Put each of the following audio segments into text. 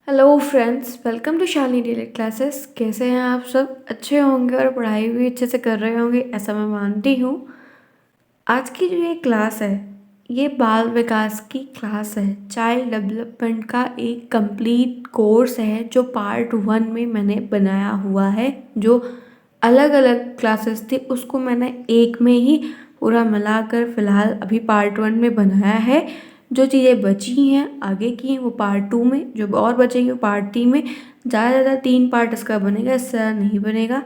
Hello friends, welcome to Shalini daily classes. कैसे हैं आप सब? अच्छे होंगे और पढ़ाई भी अच्छे से कर रहे होंगे, ऐसा मैं मानती हूँ। आज की जो ये क्लास है, ये बाल विकास की क्लास है। चाइल्ड डेवलपमेंट का एक कंप्लीट कोर्स है जो पार्ट 1 में मैंने बनाया हुआ है। जो अलग अलग क्लासेस थी उसको मैंने एक में ही पूरा मिलाकर फ़िलहाल अभी पार्ट 1 में बनाया है। जो चीज़ें बची हैं आगे की वो पार्ट 2 में, जो और बचेंगी वो पार्ट 3 में। ज़्यादा से ज़्यादा 3 पार्ट इसका बनेगा, इससे ज़्यादा नहीं बनेगा।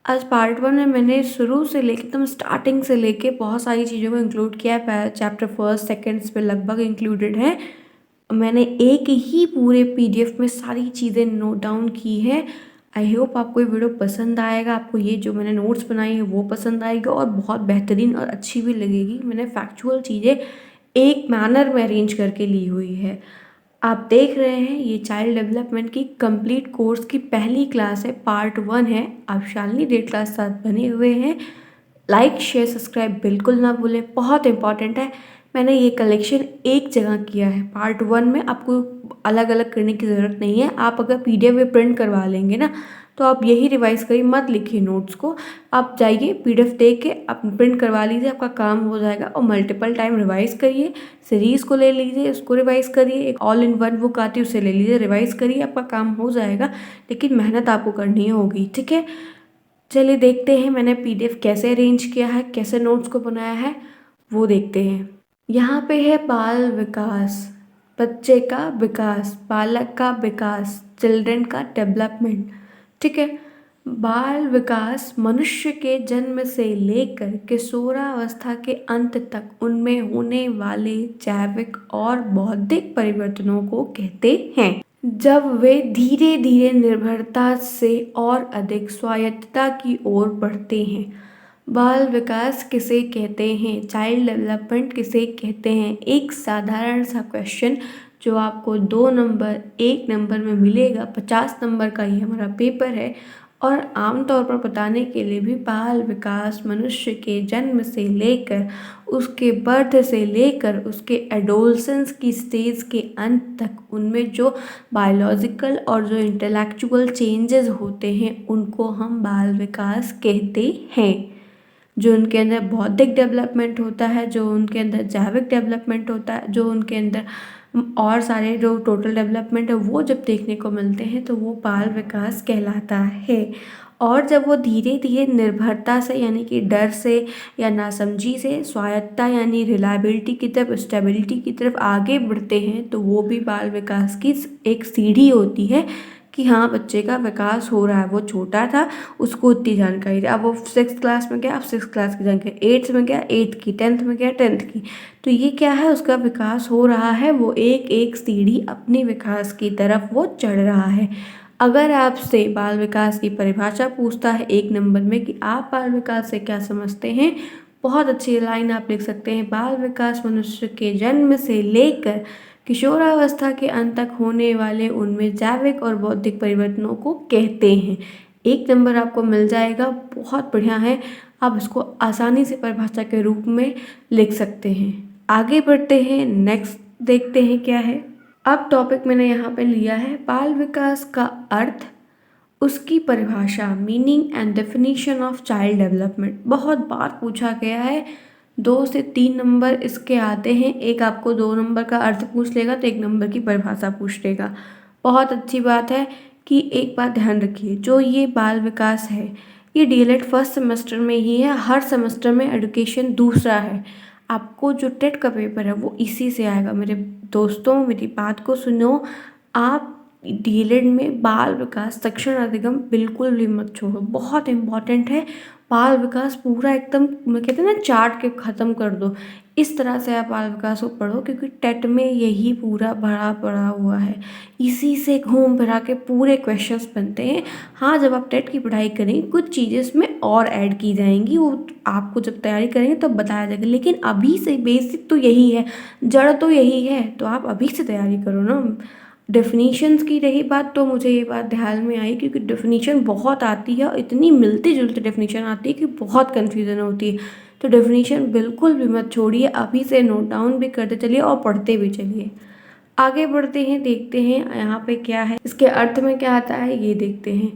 आज पार्ट 1 में मैंने शुरू से लेके एकदम स्टार्टिंग से लेके बहुत सारी चीज़ों को इंक्लूड किया है। चैप्टर फर्स्ट सेकेंड इस पे लगभग इंक्लूडेड है। मैंने एक ही पूरे पीडीएफ में सारी चीज़ें नोट डाउन की है। आई होप आपको ये वीडियो पसंद आएगा, आपको ये जो मैंने नोट्स बनाई है वो पसंद आएगा और बहुत बेहतरीन और अच्छी भी लगेगी। मैंने फैक्चुअल चीज़ें एक मैनर में अरेंज करके ली हुई है। आप देख रहे हैं ये चाइल्ड डेवलपमेंट की कंप्लीट कोर्स की पहली क्लास है, पार्ट 1 है। आप शालिनी डेट क्लास साथ बने हुए हैं। लाइक शेयर सब्सक्राइब बिल्कुल ना भूलें, बहुत इंपॉर्टेंट है। मैंने ये कलेक्शन एक जगह किया है पार्ट 1 में, आपको अलग अलग करने की ज़रूरत नहीं है। आप अगर पीडीएफ में प्रिंट करवा लेंगे ना तो आप यही रिवाइज करिए, मत लिखिए नोट्स को। आप जाइए पीडीएफ देख के आप प्रिंट करवा लीजिए, आपका काम हो जाएगा। और मल्टीपल टाइम रिवाइज करिए। सीरीज़ को ले लीजिए, उसको रिवाइज करिए। एक ऑल इन वन बुक आती है उसे ले लीजिए, रिवाइज करिए, आपका काम हो जाएगा। लेकिन मेहनत आपको करनी होगी, ठीक है। चलिए देखते हैं मैंने पीडीएफ कैसे अरेंज किया है, कैसे नोट्स को बनाया है, वो देखते हैं। यहाँ पे है बाल विकास, बच्चे का विकास, बालक का विकास, चिल्ड्रन का डेवलपमेंट, ठीक है। बाल विकास मनुष्य के जन्म से लेकर किशोरावस्था के अंत तक उनमें होने वाले जैविक और बौद्धिक परिवर्तनों को कहते हैं, जब वे धीरे धीरे निर्भरता से और अधिक स्वायत्तता की ओर बढ़ते हैं। बाल विकास किसे कहते हैं, चाइल्ड डेवलपमेंट किसे कहते हैं? एक साधारण सा क्वेश्चन जो आपको 2 नंबर 1 नंबर में मिलेगा। 50 नंबर का ये हमारा पेपर है। और आमतौर पर बताने के लिए भी बाल विकास मनुष्य के जन्म से लेकर उसके बर्थ से लेकर उसके एडोलसेंस की स्टेज के अंत तक उनमें जो बायोलॉजिकल और जो इंटेलेक्चुअल चेंजेस होते हैं उनको हम बाल विकास कहते हैं। जो उनके अंदर बौद्धिक डेवलपमेंट होता है, जो उनके अंदर जैविक डेवलपमेंट होता है, जो उनके अंदर और सारे जो टोटल डेवलपमेंट है वो जब देखने को मिलते हैं तो वो बाल विकास कहलाता है। और जब वो धीरे धीरे निर्भरता से यानी कि डर से या नासमझी से स्वायत्तता यानी रिलायबिलिटी की तरफ, स्टेबिलिटी की तरफ आगे बढ़ते हैं तो वो भी बाल विकास की एक सीढ़ी होती है कि हाँ बच्चे का विकास हो रहा है। वो छोटा था, उसको उतनी जानकारी थी, अब वो 6th क्लास में गया, अब 6th क्लास की जानकारी, 8th में गया 8th की, 10th में गया 10th की। तो ये क्या है, उसका विकास हो रहा है, वो एक एक सीढ़ी अपने विकास की तरफ वो चढ़ रहा है। अगर आपसे बाल विकास की परिभाषा पूछता है 1 नंबर में कि आप बाल विकास से क्या समझते हैं, बहुत अच्छी लाइन आप लिख सकते हैं। बाल विकास मनुष्य के जन्म से लेकर किशोरावस्था के अंत तक होने वाले उनमें जैविक और बौद्धिक परिवर्तनों को कहते हैं। 1 नंबर आपको मिल जाएगा, बहुत बढ़िया है। आप इसको आसानी से परिभाषा के रूप में लिख सकते हैं। आगे बढ़ते हैं, नेक्स्ट देखते हैं क्या है। अब टॉपिक मैंने यहाँ पे लिया है बाल विकास का अर्थ, उसकी परिभाषा, meaning and definition of child development. बहुत बार पूछा गया है, 2 से 3 नंबर इसके आते हैं। एक आपको 2 नंबर का अर्थ पूछ लेगा तो 1 नंबर की परिभाषा पूछ लेगा। बहुत अच्छी बात है कि एक बात ध्यान रखिए, जो ये बाल विकास है ये डीएलएड फर्स्ट सेमेस्टर में ही है, हर सेमेस्टर में एजुकेशन दूसरा है। आपको जो टेट का पेपर है वो इसी से आएगा। मेरे दोस्तों मेरी बात को सुनो, आप डीएलएड में बाल विकास शिक्षण अधिगम बिल्कुल भी मत छोड़ो, बहुत इंपॉर्टेंट है। बाल विकास पूरा एकदम मैं कहते हैं ना चार्ट के ख़त्म कर दो, इस तरह से आप बाल विकास को पढ़ो, क्योंकि टेट में यही पूरा भरा पड़ा हुआ है। इसी से घूम फिरा के पूरे क्वेश्चंस बनते हैं। हाँ, जब आप टेट की पढ़ाई करेंगे कुछ चीज़ें इसमें और ऐड की जाएंगी, वो आपको जब तैयारी करेंगे तब बताया जाएगा। लेकिन अभी से बेसिक तो यही है, जड़ तो यही है, तो आप अभी से तैयारी करो ना। डेफिनीशंस की रही बात तो मुझे ये बात ध्यान में आई, क्योंकि डेफिनीशन बहुत आती है और इतनी मिलती जुलती डेफिनीशन आती है कि बहुत कन्फ्यूज़न होती है। तो डेफिनीशन बिल्कुल भी मत छोड़िए, अभी से नोट डाउन भी करते चलिए और पढ़ते भी चलिए। आगे बढ़ते हैं, देखते हैं यहाँ पे क्या है, इसके अर्थ में क्या आता है ये देखते हैं।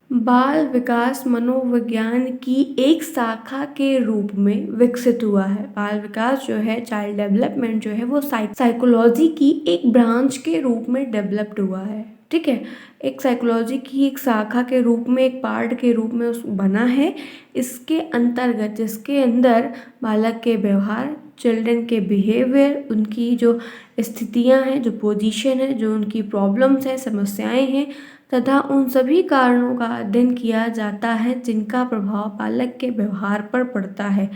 बाल विकास मनोविज्ञान की एक शाखा के रूप में विकसित हुआ है। बाल विकास जो है, चाइल्ड डेवलपमेंट जो है, वो साइकोलॉजी की एक ब्रांच के रूप में डेवलप्ड हुआ है। ठीक है, एक साइकोलॉजी की एक शाखा के रूप में, एक पार्ट के रूप में उस बना है। इसके अंतर्गत, जिसके अंदर बालक के व्यवहार, चिल्ड्रन के बिहेवियर, उनकी जो स्थितियां हैं, जो पोजीशन है, जो उनकी प्रॉब्लम्स हैं, समस्याएं हैं, तथा उन सभी कारणों का अध्ययन किया जाता है जिनका प्रभाव बालक के व्यवहार पर पड़ता है।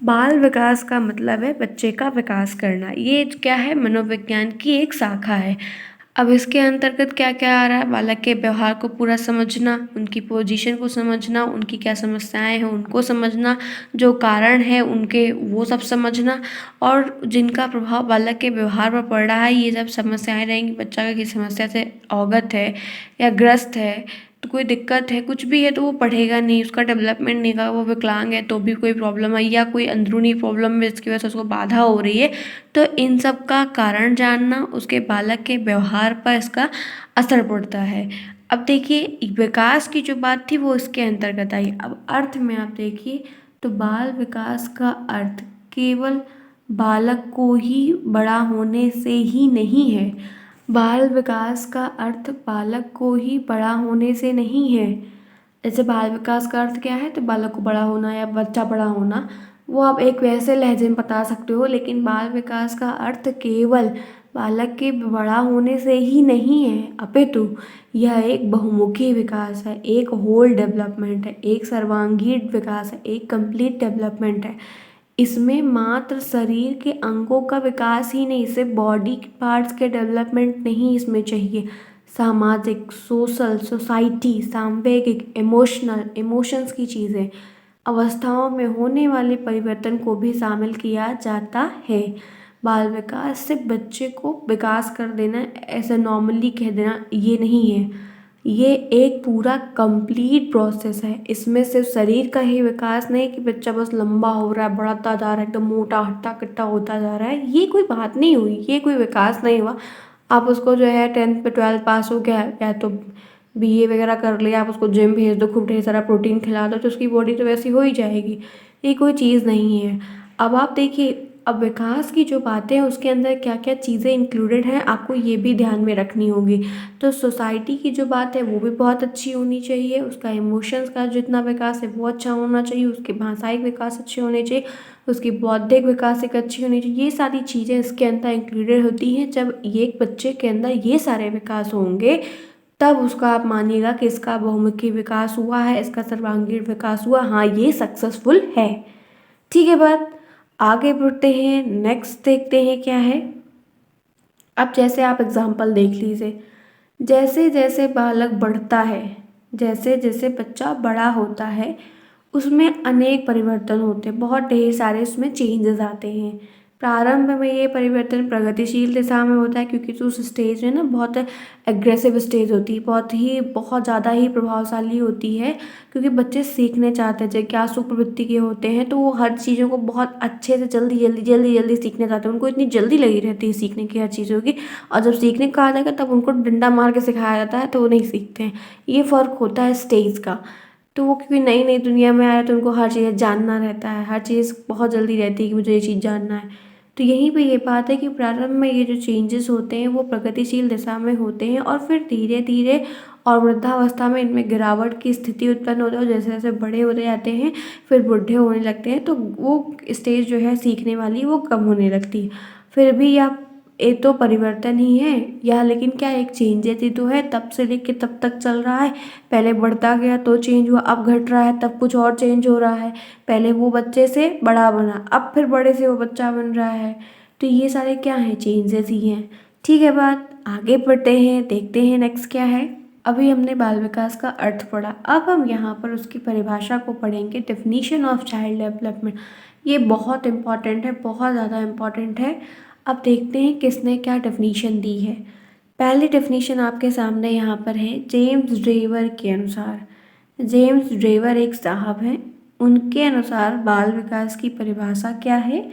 बाल विकास का मतलब है बच्चे का विकास करना। ये क्या है, मनोविज्ञान की एक शाखा है। अब इसके अंतर्गत क्या क्या आ रहा है, बालक के व्यवहार को पूरा समझना, उनकी पोजीशन को समझना, उनकी क्या समस्याएं हैं उनको समझना, जो कारण है उनके वो सब समझना, और जिनका प्रभाव बालक के व्यवहार पर पड़ रहा है, ये सब समस्याएं रहेंगी। बच्चा अगर किसी समस्या से अवगत है या ग्रस्त है, तो कोई दिक्कत है, कुछ भी है, तो वो पढ़ेगा नहीं, उसका डेवलपमेंट नहीं होगा, वो विकलांग है तो भी कोई प्रॉब्लम है, या कोई अंदरूनी प्रॉब्लम है जिसकी वजह से उसको बाधा हो रही है, तो इन सब का कारण जानना, उसके बालक के व्यवहार पर इसका असर पड़ता है। अब देखिए, विकास की जो बात थी वो इसके अंतर्गत आई। अब अर्थ में आप देखिए, तो बाल विकास का अर्थ केवल बालक को ही बड़ा होने से ही नहीं है। बाल विकास का अर्थ बालक को ही बड़ा होने से नहीं है। जैसे बाल विकास का अर्थ क्या है, तो बालक को बड़ा होना या बच्चा बड़ा होना, वो आप एक वैसे लहजे में बता सकते हो, लेकिन बाल विकास का अर्थ केवल बालक के बड़ा होने से ही नहीं है, अपितु यह एक बहुमुखी विकास है, एक होल डेवलपमेंट है, एक सर्वांगीण विकास है, एक कंप्लीट डेवलपमेंट है। इसमें मात्र शरीर के अंगों का विकास ही नहीं, सिर्फ बॉडी पार्ट्स के डेवलपमेंट नहीं इसमें चाहिए, सामाजिक, सोशल, सोसाइटी, सांवेगिक, इमोशंस की चीज़ें, अवस्थाओं में होने वाले परिवर्तन को भी शामिल किया जाता है। बाल विकास सिर्फ बच्चे को विकास कर देना, ऐसा नॉर्मली कह देना, ये नहीं है। ये एक पूरा कंप्लीट प्रोसेस है। इसमें सिर्फ शरीर का ही विकास नहीं कि बच्चा बस लंबा हो रहा है, बढ़ता जा रहा है, एकदम मोटा हट्टा कट्टा होता जा रहा है, ये कोई बात नहीं हुई, ये कोई विकास नहीं हुआ। आप उसको जो है 10th पे 12th पास हो गया है, या तो बीए वगैरह कर लिया, आप उसको जिम भेज दो, खूब ढेर सारा प्रोटीन खिला दो, तो उसकी बॉडी तो वैसी हो ही जाएगी। ये कोई चीज़ नहीं है। अब आप देखिए, अब विकास की जो बातें हैं उसके अंदर क्या क्या चीज़ें इंक्लूडेड हैं, आपको ये भी ध्यान में रखनी होगी। तो सोसाइटी की जो बात है वो भी बहुत अच्छी होनी चाहिए, उसका इमोशंस का जितना विकास है वो अच्छा होना चाहिए, उसके भाषाई विकास अच्छे होने चाहिए, उसकी बौद्धिक विकास एक अच्छी होनी चाहिए। ये सारी चीज़ें इसके अंदर इंक्लूडेड होती हैं। जब एक बच्चे के अंदर ये सारे विकास होंगे, तब उसका आप मानिएगा कि इसका बहुमुखी विकास हुआ है, इसका सर्वांगीण विकास हुआ, हाँ ये सक्सेसफुल है। ठीक है बात, आगे बढ़ते हैं, नेक्स्ट देखते हैं क्या है। अब जैसे आप एग्जाम्पल देख लीजिए, जैसे जैसे बालक बढ़ता है, जैसे जैसे बच्चा बड़ा होता है, उसमें अनेक परिवर्तन होते हैं, बहुत ढेर सारे उसमें चेंजेस आते हैं। प्रारंभ में ये परिवर्तन प्रगतिशील दिशा में होता है, क्योंकि तो उस स्टेज में ना बहुत एग्रेसिव स्टेज होती है, बहुत ज़्यादा ही प्रभावशाली होती है, क्योंकि बच्चे सीखने चाहते हैं, जिज्ञासु प्रवृत्ति के होते हैं, तो वो हर चीज़ों को बहुत अच्छे से जल्दी जल्दी जल्दी जल्दी सीखना चाहते हैं, उनको इतनी जल्दी लगी रहती है सीखने की हर चीज़ों की। और जब सीखने का आ जाएगा तब उनको डंडा मार के सिखाया जाता है, तो वो नहीं सीखते हैं। ये फ़र्क होता है स्टेज का। तो वो क्योंकि नई नई दुनिया में आया है, तो उनको हर चीज़ जानना रहता है, हर चीज़ बहुत जल्दी रहती है कि मुझे ये चीज़ जानना है। तो यहीं पे ये बात है कि प्रारंभ में ये जो चेंजेस होते हैं वो प्रगतिशील दिशा में होते हैं, और फिर धीरे धीरे और वृद्धावस्था में इनमें गिरावट की स्थिति उत्पन्न होती है, और जैसे जैसे बड़े होते जाते हैं फिर बूढ़े होने लगते हैं, तो वो स्टेज जो है सीखने वाली वो कम होने लगती है। फिर भी आप, ये तो परिवर्तन ही है यह, लेकिन क्या एक चेंजेस ही तो है, तब से लेके तब तक चल रहा है। पहले बढ़ता गया तो चेंज हुआ, अब घट रहा है तब कुछ और चेंज हो रहा है। पहले वो बच्चे से बड़ा बना, अब फिर बड़े से वो बच्चा बन रहा है। तो ये सारे क्या हैं, चेंजेस ही हैं। ठीक है बात, आगे बढ़ते हैं, देखते हैं नेक्स्ट क्या है। अभी हमने बाल विकास का अर्थ पढ़ा, अब हम यहाँ पर उसकी परिभाषा को पढ़ेंगे, डेफिनीशन ऑफ चाइल्ड डेवलपमेंट। ये बहुत इंपॉर्टेंट है, बहुत ज़्यादा इम्पॉर्टेंट है। अब देखते हैं किसने क्या डेफिनीशन दी है। पहली डेफिनीशन आपके सामने यहाँ पर है, जेम्स ड्रेवर के अनुसार। जेम्स ड्रेवर एक साहब हैं, उनके अनुसार बाल विकास की परिभाषा क्या है।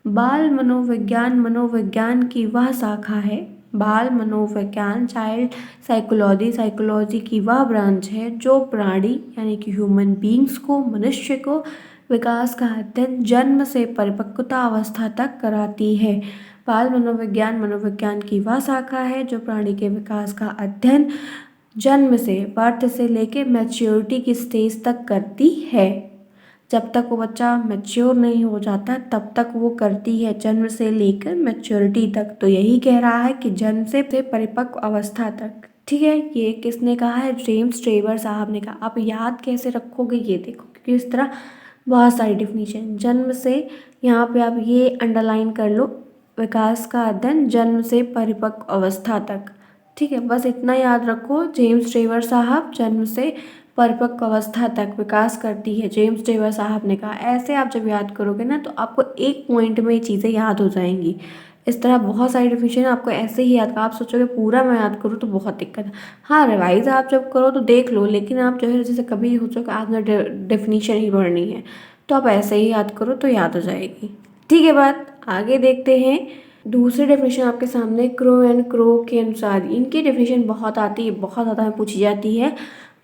बाल मनोविज्ञान मनोविज्ञान की वह शाखा है बाल मनोविज्ञान चाइल्ड साइकोलॉजी की वह ब्रांच है जो प्राणी यानी कि ह्यूमन बींग्स को मनुष्य को विकास का अध्ययन जन्म से परिपक्वता अवस्था तक कराती है। बाल मनोविज्ञान मनोविज्ञान की वह शाखा है जो प्राणी के विकास का अध्ययन जन्म से बर्थ से लेके मैच्योरिटी की स्टेज तक करती है। जब तक वो बच्चा मैच्योर नहीं हो जाता तब तक वो करती है, जन्म से लेकर मैच्योरिटी तक। तो यही कह रहा है कि जन्म से परिपक्व अवस्था तक। ठीक है, ये किसने कहा है? जेम्स ट्रेवर साहब ने कहा। आप याद कैसे रखोगे ये देखो, क्योंकि इस तरह बहुत सारी डिफिनीशन जन्म से, यहाँ पे आप ये अंडरलाइन कर लो, विकास का अध्ययन जन्म से परिपक्व अवस्था तक। ठीक है, बस इतना याद रखो, जेम्स ट्रेवर साहब जन्म से परिपक्व अवस्था तक विकास करती है, जेम्स ट्रेवर साहब ने कहा। ऐसे आप जब याद करोगे ना तो आपको एक पॉइंट में ये चीज़ें याद हो जाएंगी। इस तरह बहुत सारी डिफिनीशन आपको ऐसे ही याद, आप सोचोगे पूरा मैं याद करूँ तो बहुत दिक्कत है। हाँ, रिवाइज आप जब करो तो देख लो, लेकिन आप जो है जैसे कभी सोचो कि आज मैं डेफिनीशन ही पढ़नी है तो आप ऐसे ही याद करो तो याद हो जाएगी। ठीक है, बात आगे देखते हैं। दूसरी डेफिनेशन आपके सामने, क्रो एंड क्रो के अनुसार इनकी डेफिनेशन बहुत आती है, बहुत ज़्यादा पूछी जाती है।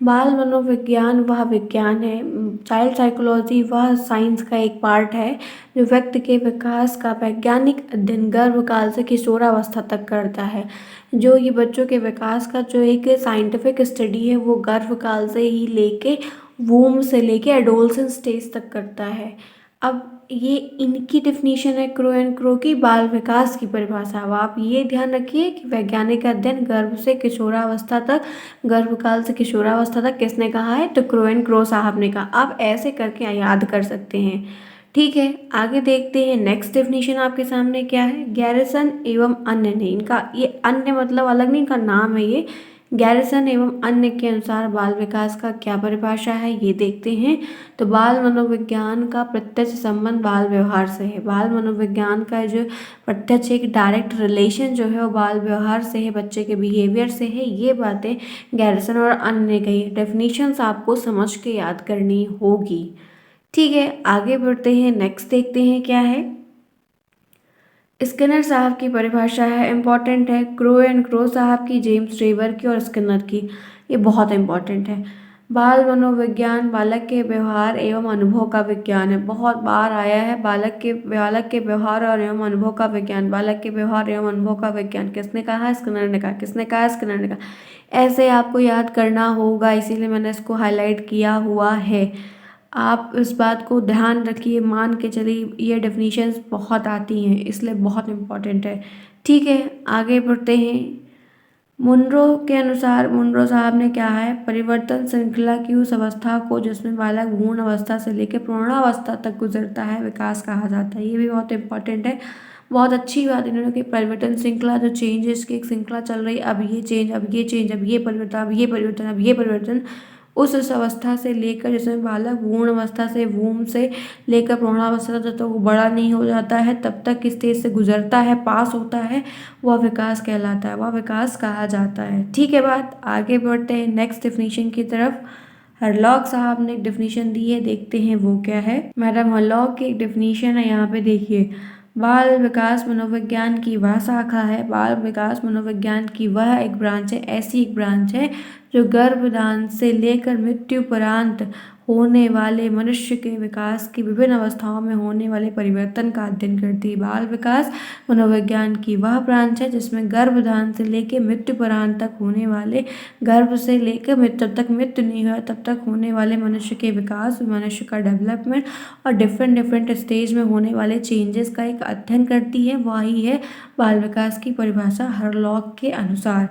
बाल मनोविज्ञान वह विज्ञान है, चाइल्ड साइकोलॉजी वह साइंस का एक पार्ट है जो व्यक्ति के विकास का वैज्ञानिक अध्ययन गर्भकाल से किशोरावस्था तक करता है। जो ये बच्चों के विकास का जो एक साइंटिफिक स्टडी है वो गर्भकाल से ही लेके वूम से लेके एडोलसेंस स्टेज तक करता है। अब ये इनकी डेफिनेशन है क्रो एंड क्रो की, बाल विकास की परिभाषा। अब आप ये ध्यान रखिए कि वैज्ञानिक अध्ययन गर्भ से किशोरावस्था तक, गर्भकाल से किशोरावस्था तक किसने कहा है? तो क्रो एंड क्रो साहब ने कहा। आप ऐसे करके याद कर सकते हैं। ठीक है, आगे देखते हैं। नेक्स्ट डेफिनेशन आपके सामने क्या है? गैरिसन एवं अन्य ने, इनका ये अन्य मतलब अलग नहीं, इनका नाम है ये। गैरिसन एवं अन्य के अनुसार बाल विकास का क्या परिभाषा है ये देखते हैं। तो बाल मनोविज्ञान का प्रत्यक्ष संबंध बाल व्यवहार से है। बाल मनोविज्ञान का जो प्रत्यक्ष एक डायरेक्ट रिलेशन जो है वो बाल व्यवहार से है, बच्चे के बिहेवियर से है। ये बातें गैरिसन और अन्य ने कही। डेफिनेशंस आपको समझ के याद करनी होगी। ठीक है, आगे बढ़ते हैं। नेक्स्ट देखते हैं क्या है। स्किनर साहब की परिभाषा है, इम्पॉर्टेंट है। क्रो एंड क्रो साहब की, जेम्स ट्रेवर की और स्किनर की, ये बहुत इम्पॉर्टेंट है। बाल मनोविज्ञान बालक के व्यवहार एवं अनुभव का विज्ञान है, बहुत बार आया है। बालक के व्यवहार और एवं अनुभव का विज्ञान, बालक के व्यवहार एवं अनुभव का विज्ञान किसने कहा? स्किनर ने कहा। किसने कहा? स्किनर ने कहा। ऐसे आपको याद करना होगा, इसीलिए मैंने इसको हाईलाइट किया हुआ है। आप इस बात को ध्यान रखिए, मान के चलिए ये डेफिनेशंस बहुत आती हैं, इसलिए बहुत इम्पॉर्टेंट है। ठीक है, आगे बढ़ते हैं। मुनरो के अनुसार, मुनरो साहब ने क्या है? परिवर्तन श्रृंखला की उस अवस्था को जिसमें बालक भ्रूण अवस्था से लेकर प्रौढ़ावस्था तक गुजरता है विकास कहा जाता है। ये भी बहुत इंपॉर्टेंट है। बहुत अच्छी बात इन्होंने की, परिवर्तन श्रृंखला जो चेंजेस की एक श्रृंखला चल रही है, अब ये चेंज, अब ये चेंज, अब ये परिवर्तन, अब ये परिवर्तन, अब ये परिवर्तन, उस अवस्था से लेकर जिसमें बालक भ्रूण अवस्था से, वूम से लेकर प्रौढ़ावस्था तक जब तक वो बड़ा नहीं हो जाता है तब तक किस स्टेज से गुजरता है, पास होता है, वह विकास कहलाता है, वह विकास कहा जाता है। ठीक है, बात आगे बढ़ते हैं नेक्स्ट डेफिनेशन की तरफ। हरलॉक साहब ने एक डेफिनेशन दी है, देखते हैं वो क्या है। मैडम हरलॉक की एक डेफिनेशन है, यहाँ पे देखिए। बाल विकास मनोविज्ञान की वह शाखा है, बाल विकास मनोविज्ञान की वह एक ब्रांच है, ऐसी एक ब्रांच है जो गर्भधान से लेकर मृत्यु पर्यंत होने वाले मनुष्य के विकास की विभिन्न अवस्थाओं में होने वाले परिवर्तन का अध्ययन करती है। बाल विकास मनोविज्ञान की वह ब्रांच है जिसमें गर्भधान से लेकर मृत्यु पर्यंत तक होने वाले, गर्भ से लेकर मृत्यु तक, मृत्यु नहीं हुआ तब तक होने वाले मनुष्य के विकास, मनुष्य का डेवलपमेंट और डिफरेंट स्टेज में होने वाले चेंजेस का एक अध्ययन करती है। वही है बाल विकास की परिभाषा हरलॉक के अनुसार।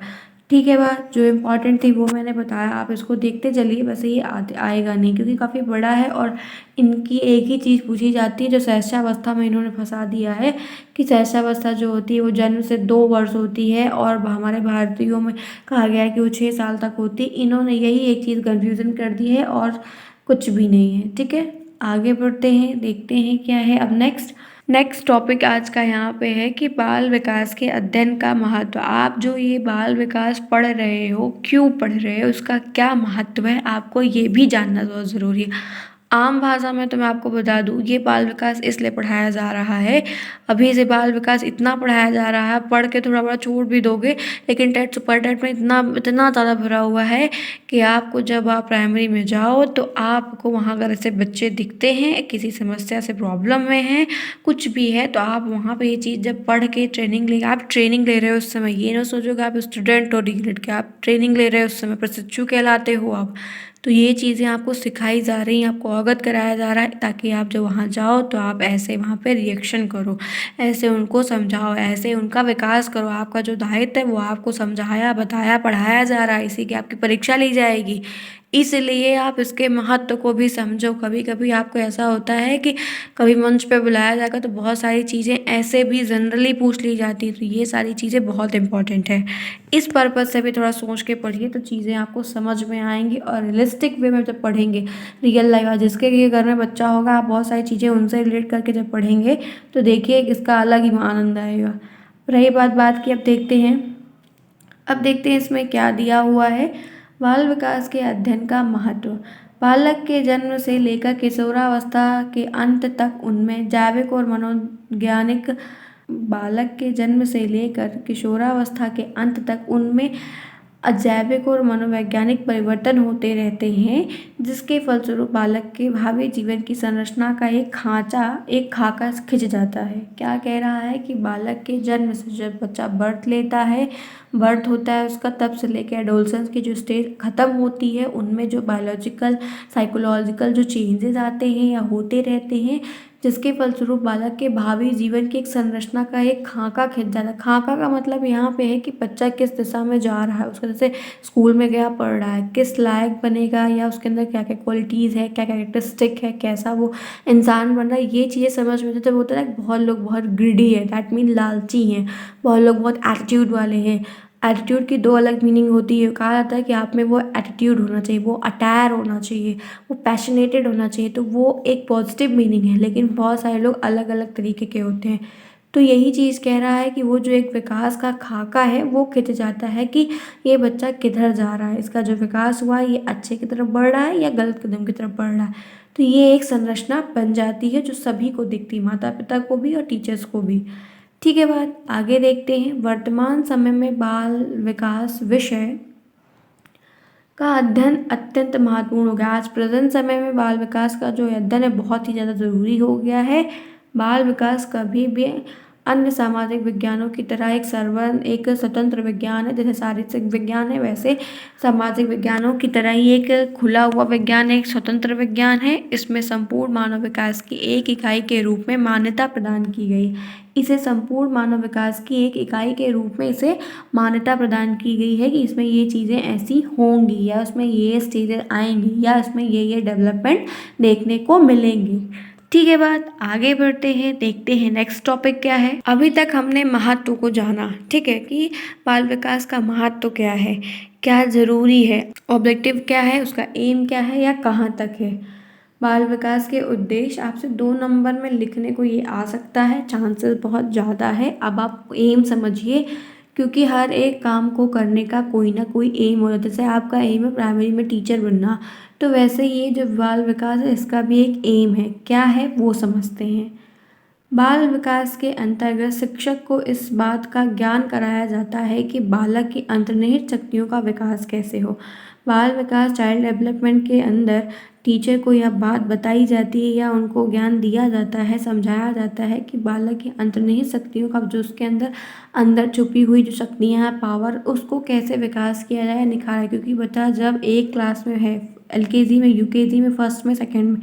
ठीक है, बात जो इम्पोर्टेंट थी वो मैंने बताया, आप इसको देखते चलिए, वैसे ये आएगा नहीं क्योंकि काफ़ी बड़ा है और इनकी एक ही चीज़ पूछी जाती है जो सहस्रावस्था में इन्होंने फंसा दिया है कि सहस्रावस्था जो होती है वो जन्म से 2 वर्ष होती है और हमारे भारतीयों में कहा गया है कि वो 6 साल तक होती है। इन्होंने यही एक चीज़ कन्फ्यूज़न कर दी है और कुछ भी नहीं है। ठीक है, आगे बढ़ते हैं, देखते हैं क्या है अब नेक्स्ट टॉपिक आज का यहाँ पे है कि बाल विकास के अध्ययन का महत्व। आप जो ये बाल विकास पढ़ रहे हो, क्यों पढ़ रहे हो, उसका क्या महत्व है, आपको ये भी जानना बहुत ज़रूरी है। आम भाषा में तो मैं आपको बता दूँ, ये बाल विकास इसलिए पढ़ाया जा रहा है, अभी से बाल विकास इतना पढ़ाया जा रहा है, पढ़ के थोड़ा बड़ा छोड़ भी दोगे, लेकिन टेट सुपर टेट में इतना ज़्यादा भरा हुआ है कि आपको जब आप प्राइमरी में जाओ तो आपको वहाँ अगर ऐसे बच्चे दिखते हैं किसी समस्या से प्रॉब्लम में हैं, कुछ भी है, तो आप वहाँ पे ये चीज़ जब पढ़ के ट्रेनिंग ले, आप ट्रेनिंग ले रहे हो उस समय, ये ना सोचो कि आप स्टूडेंट हो डिग्रेड के, आप ट्रेनिंग ले रहे हो उस समय, प्रशिक्षु कहलाते हो आप। तो ये चीज़ें आपको सिखाई जा रही हैं, आपको अवगत कराया जा रहा है, ताकि आप जब वहाँ जाओ तो आप ऐसे वहाँ पे रिएक्शन करो, ऐसे उनको समझाओ, ऐसे उनका विकास करो। आपका जो दायित्व है वो आपको समझाया बताया पढ़ाया जा रहा है, इसी की आपकी परीक्षा ली जाएगी, इसलिए आप इसके महत्व को भी समझो। कभी कभी आपको ऐसा होता है कि कभी मंच पे बुलाया जाएगा तो बहुत सारी चीज़ें ऐसे भी जनरली पूछ ली जाती हैं, तो ये सारी चीज़ें बहुत इंपॉर्टेंट है। इस पर्पज़ से भी थोड़ा सोच के पढ़िए तो चीज़ें आपको समझ में आएंगी, और रियलिस्टिक वे में जब पढ़ेंगे, रियल लाइफ जिसके ये घर में बच्चा होगा, आप बहुत सारी चीज़ें उनसे रिलेट करके जब पढ़ेंगे तो देखिए इसका अलग ही आनंद आएगा। रही बात की, अब देखते हैं इसमें क्या दिया हुआ है। बाल विकास के अध्ययन का महत्व। बालक के जन्म से लेकर किशोरावस्था के अंत तक उनमें जैविक और मनोवैज्ञानिक बालक के जन्म से लेकर किशोरावस्था के अंत तक उनमें अजैविक और मनोवैज्ञानिक परिवर्तन होते रहते हैं, जिसके फलस्वरूप बालक के भावी जीवन की संरचना का एक खाका खिंच जाता है। क्या कह रहा है कि बालक के जन्म से जब बच्चा बर्थ लेता है, बर्थ होता है उसका, तब से लेकर एडोलसेंस की जो स्टेज ख़त्म होती है, उनमें जो बायोलॉजिकल साइकोलॉजिकल जो चेंजेस आते हैं या होते रहते हैं, जिसके फलस्वरूप बालक के भावी जीवन की एक संरचना का एक खाका खिंच जाता है। खाका का मतलब यहाँ पे है कि बच्चा किस दिशा में जा रहा है, उसका जैसे स्कूल में गया पढ़ रहा है, किस लायक बनेगा या उसके अंदर क्या क्या क्वालिटीज़ है, क्या कैरेक्टरिस्टिक है, कैसा वो इंसान बन रहा है, ये चीज़ें समझ में जब होता है ना। बहुत लोग बहुत ग्रीडी है, दैट मीन लालची हैं, बहुत लोग बहुत एटीट्यूड वाले हैं। एटीट्यूड की दो अलग मीनिंग होती है। कहा जाता है कि आप में वो एटीट्यूड होना चाहिए, वो अटायर होना चाहिए, वो पैशनेटेड होना चाहिए, तो वो एक पॉजिटिव मीनिंग है, लेकिन बहुत सारे लोग अलग अलग तरीके के होते हैं। तो यही चीज़ कह रहा है कि वो जो एक विकास का खाका है वो खिंच जाता है कि ये बच्चा किधर जा रहा है, इसका जो विकास हुआ है ये अच्छे की तरफ बढ़ रहा है या गलत कदम की तरफ बढ़ रहा है। तो ये एक संरचना बन जाती है जो सभी को दिखती, माता पिता को भी और टीचर्स को भी। ठीक है, बात आगे देखते हैं। वर्तमान समय में बाल विकास विषय का अध्ययन अत्यंत महत्वपूर्ण हो गया। आज प्रेजेंट समय में बाल विकास का जो अध्ययन है बहुत ही ज़्यादा ज़रूरी हो गया है। बाल विकास कभी भी अन्य सामाजिक विज्ञानों की तरह एक स्वतंत्र विज्ञान है। जैसे शारीरिक विज्ञान है, वैसे सामाजिक विज्ञानों की तरह ही एक खुला हुआ विज्ञान है, एक स्वतंत्र विज्ञान है। इसमें संपूर्ण मानव विकास की एक इकाई के रूप में मान्यता प्रदान की गई। इसे संपूर्ण मानव विकास की एक इकाई के रूप में इसे मान्यता प्रदान की गई है कि इसमें ये चीज़ें ऐसी होंगी, या उसमें ये स्टेजेस आएंगी, या इसमें ये डेवलपमेंट देखने को मिलेंगी। ठीक है, बात आगे बढ़ते हैं, देखते हैं नेक्स्ट टॉपिक क्या है। अभी तक हमने महत्व को जाना, ठीक है, कि बाल विकास का महत्व क्या है, क्या ज़रूरी है, ऑब्जेक्टिव क्या है, उसका एम क्या है या कहाँ तक है। बाल विकास के उद्देश्य आपसे 2 नंबर में लिखने को ये आ सकता है, चांसेस बहुत ज़्यादा है। अब आप एम समझिए, क्योंकि हर एक काम को करने का कोई ना कोई एम होता है। जैसे आपका एम है प्राइमरी में टीचर बनना, तो वैसे ये जो बाल विकास है इसका भी एक एम है। क्या है वो समझते हैं। बाल विकास के अंतर्गत शिक्षक को इस बात का ज्ञान कराया जाता है कि बालक की अंतर्निहित शक्तियों का विकास कैसे हो। बाल विकास चाइल्ड डेवलपमेंट के अंदर टीचर को यह बात बताई जाती है या उनको ज्ञान दिया जाता है, समझाया जाता है कि बालक की अंतर्निहित शक्तियों का, जो उसके अंदर अंदर छुपी हुई जो शक्तियाँ हैं, पावर, उसको कैसे विकास किया जाए, निखारा। क्योंकि बच्चा जब एक क्लास में है, एलकेजी में, यूकेजी में, फर्स्ट में, सेकेंड में,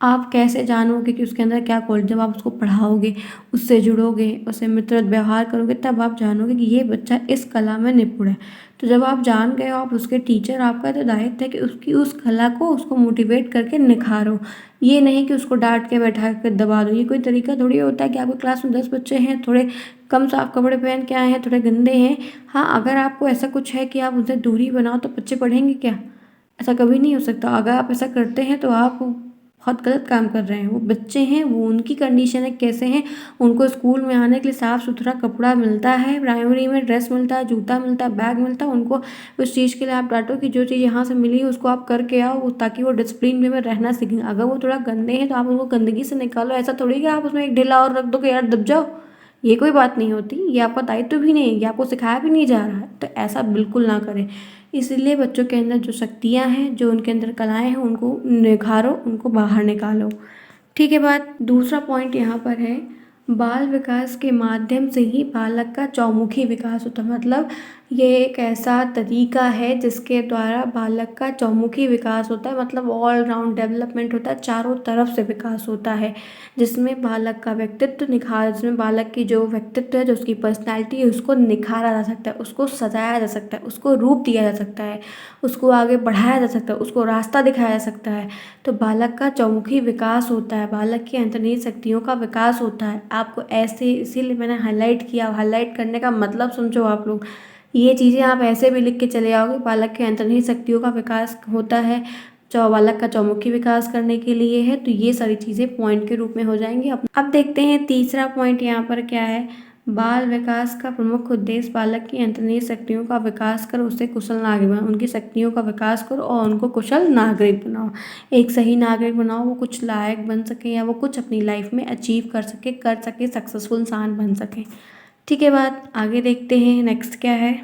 आप कैसे जानोगे कि उसके अंदर क्या क्वालिटी। जब आप उसको पढ़ाओगे, उससे जुड़ोगे, उससे मित्र व्यवहार करोगे, तब आप जानोगे कि ये बच्चा इस कला में निपुण है। तो जब आप जान गए हो, आप उसके टीचर, आपका तो दायित्व है कि उसकी उस कला को, उसको मोटिवेट करके निखारो। ये नहीं कि उसको डांट के बैठा कर दबा दो। ये कोई तरीका थोड़ी होता है कि आपकी क्लास में 10 बच्चे हैं, थोड़े कम साफ कपड़े पहन के आए हैं, थोड़े गंदे हैं। हाँ, अगर आपको ऐसा कुछ है कि आप उनसे दूरी बनाओ तो बच्चे पढ़ेंगे क्या? ऐसा कभी नहीं हो सकता। अगर आप ऐसा करते हैं तो आप बहुत गलत काम कर रहे हैं। वो बच्चे हैं, वो उनकी कंडीशन है कैसे हैं, उनको स्कूल में आने के लिए साफ़ सुथरा कपड़ा मिलता है, प्राइमरी में ड्रेस मिलता है, जूता मिलता है, बैग मिलता है। उनको उस चीज़ के लिए आप डांटो कि जो चीज़ यहाँ से मिली है उसको आप करके आओ, ताकि वो डिसिप्लिन वे में रहना सीखें। अगर वो थोड़ा गंदे हैं तो आप उनको गंदगी से निकालो, ऐसा थोड़ी कि आप उसमें एक ढीला और रख दो कि यार दब जाओ। ये कोई बात नहीं होती, ये आपका दायित्व भी नहीं है, ये आपको सिखाया भी नहीं जा रहा है, तो ऐसा बिल्कुल ना करें। इसीलिए बच्चों के अंदर जो शक्तियाँ हैं, जो उनके अंदर कलाएँ हैं, उनको निखारो, उनको बाहर निकालो। ठीक है बात। दूसरा पॉइंट यहाँ पर है, बाल विकास के माध्यम से ही बालक का चौमुखी विकास होता है। मतलब ये एक ऐसा तरीका है जिसके द्वारा बालक का चौमुखी विकास होता है, मतलब ऑल राउंड डेवलपमेंट होता है, चारों तरफ से विकास होता है, जिसमें बालक का व्यक्तित्व जिसमें बालक की जो व्यक्तित्व है, जो उसकी पर्सनैलिटी है, उसको निखारा जा सकता है, उसको सजाया जा सकता है, उसको रूप दिया जा सकता है, उसको आगे बढ़ाया जा सकता है, उसको रास्ता दिखाया जा सकता है। तो बालक का चौमुखी विकास होता है, बालक की अंतर्निहित शक्तियों का विकास होता है। आपको ऐसे, इसीलिए मैंने हाईलाइट किया। हाईलाइट करने का मतलब समझो आप लोग, ये चीज़ें आप ऐसे भी लिख के चले आओगे, बालक के अंतर्निहित शक्तियों का विकास होता है, बालक का चौमुखी विकास करने के लिए है, तो ये सारी चीज़ें पॉइंट के रूप में हो जाएंगी। अब देखते हैं तीसरा पॉइंट यहाँ पर क्या है। बाल विकास का प्रमुख उद्देश्य बालक की अंतर्निहित शक्तियों का विकास कर उसे कुशल नागरिक बनाओ। उनकी शक्तियों का विकास करो और उनको कुशल नागरिक बनाओ, एक सही नागरिक बनाओ, वो कुछ लायक बन सके या वो कुछ अपनी लाइफ में अचीव कर सके, सक्सेसफुल इंसान बन सके। ठीक है बात। आगे देखते हैं नेक्स्ट क्या है।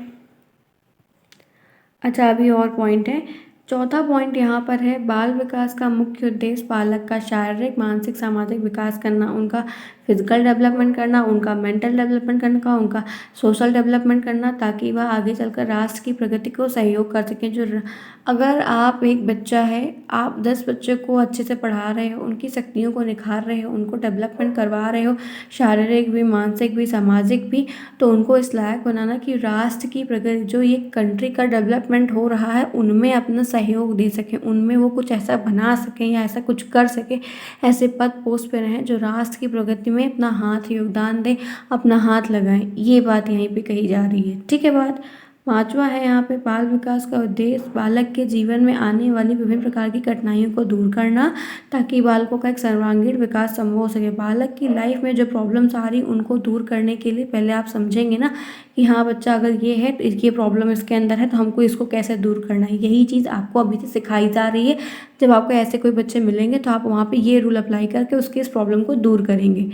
अच्छा, अभी और पॉइंट है। चौथा पॉइंट यहाँ पर है, बाल विकास का मुख्य उद्देश्य बालक का शारीरिक, मानसिक, सामाजिक विकास करना, उनका फिजिकल डेवलपमेंट करना, उनका मेंटल डेवलपमेंट करना, उनका सोशल डेवलपमेंट करना, ताकि वह आगे चलकर राष्ट्र की प्रगति को सहयोग कर सकें। अगर आप एक बच्चा है, आप 10 बच्चों को अच्छे से पढ़ा रहे हो, उनकी शक्तियों को निखार रहे हो, उनको डेवलपमेंट करवा रहे हो, शारीरिक भी, मानसिक भी, सामाजिक भी, तो उनको इस लायक बनाना कि राष्ट्र की प्रगति, जो ये कंट्री का डेवलपमेंट हो रहा है, उनमें अपना सहयोग दे सकें, उनमें वो कुछ ऐसा बना सकें या ऐसा कुछ कर सकें, ऐसे पद पोस्ट पर रहें जो राष्ट्र की प्रगति में अपना हाथ योगदान दें, अपना हाथ लगाएं। ये बात यहीं पे कही जा रही है। ठीक है बात। पांचवा है यहाँ पे, बाल विकास का उद्देश्य बालक के जीवन में आने वाली विभिन्न प्रकार की कठिनाइयों को दूर करना, ताकि बालकों का एक सर्वांगीण विकास संभव हो सके। बालक की लाइफ में जो प्रॉब्लम्स आ रही, उनको दूर करने के लिए पहले आप समझेंगे ना कि हाँ, बच्चा अगर ये है तो ये प्रॉब्लम इसके अंदर है, तो हमको इसको कैसे दूर करना है। यही चीज़ आपको अभी से सिखाई जा रही है। जब आपको ऐसे कोई बच्चे मिलेंगे तो आप वहाँ पर ये रूल अप्लाई करके उसकी इस प्रॉब्लम को दूर करेंगे।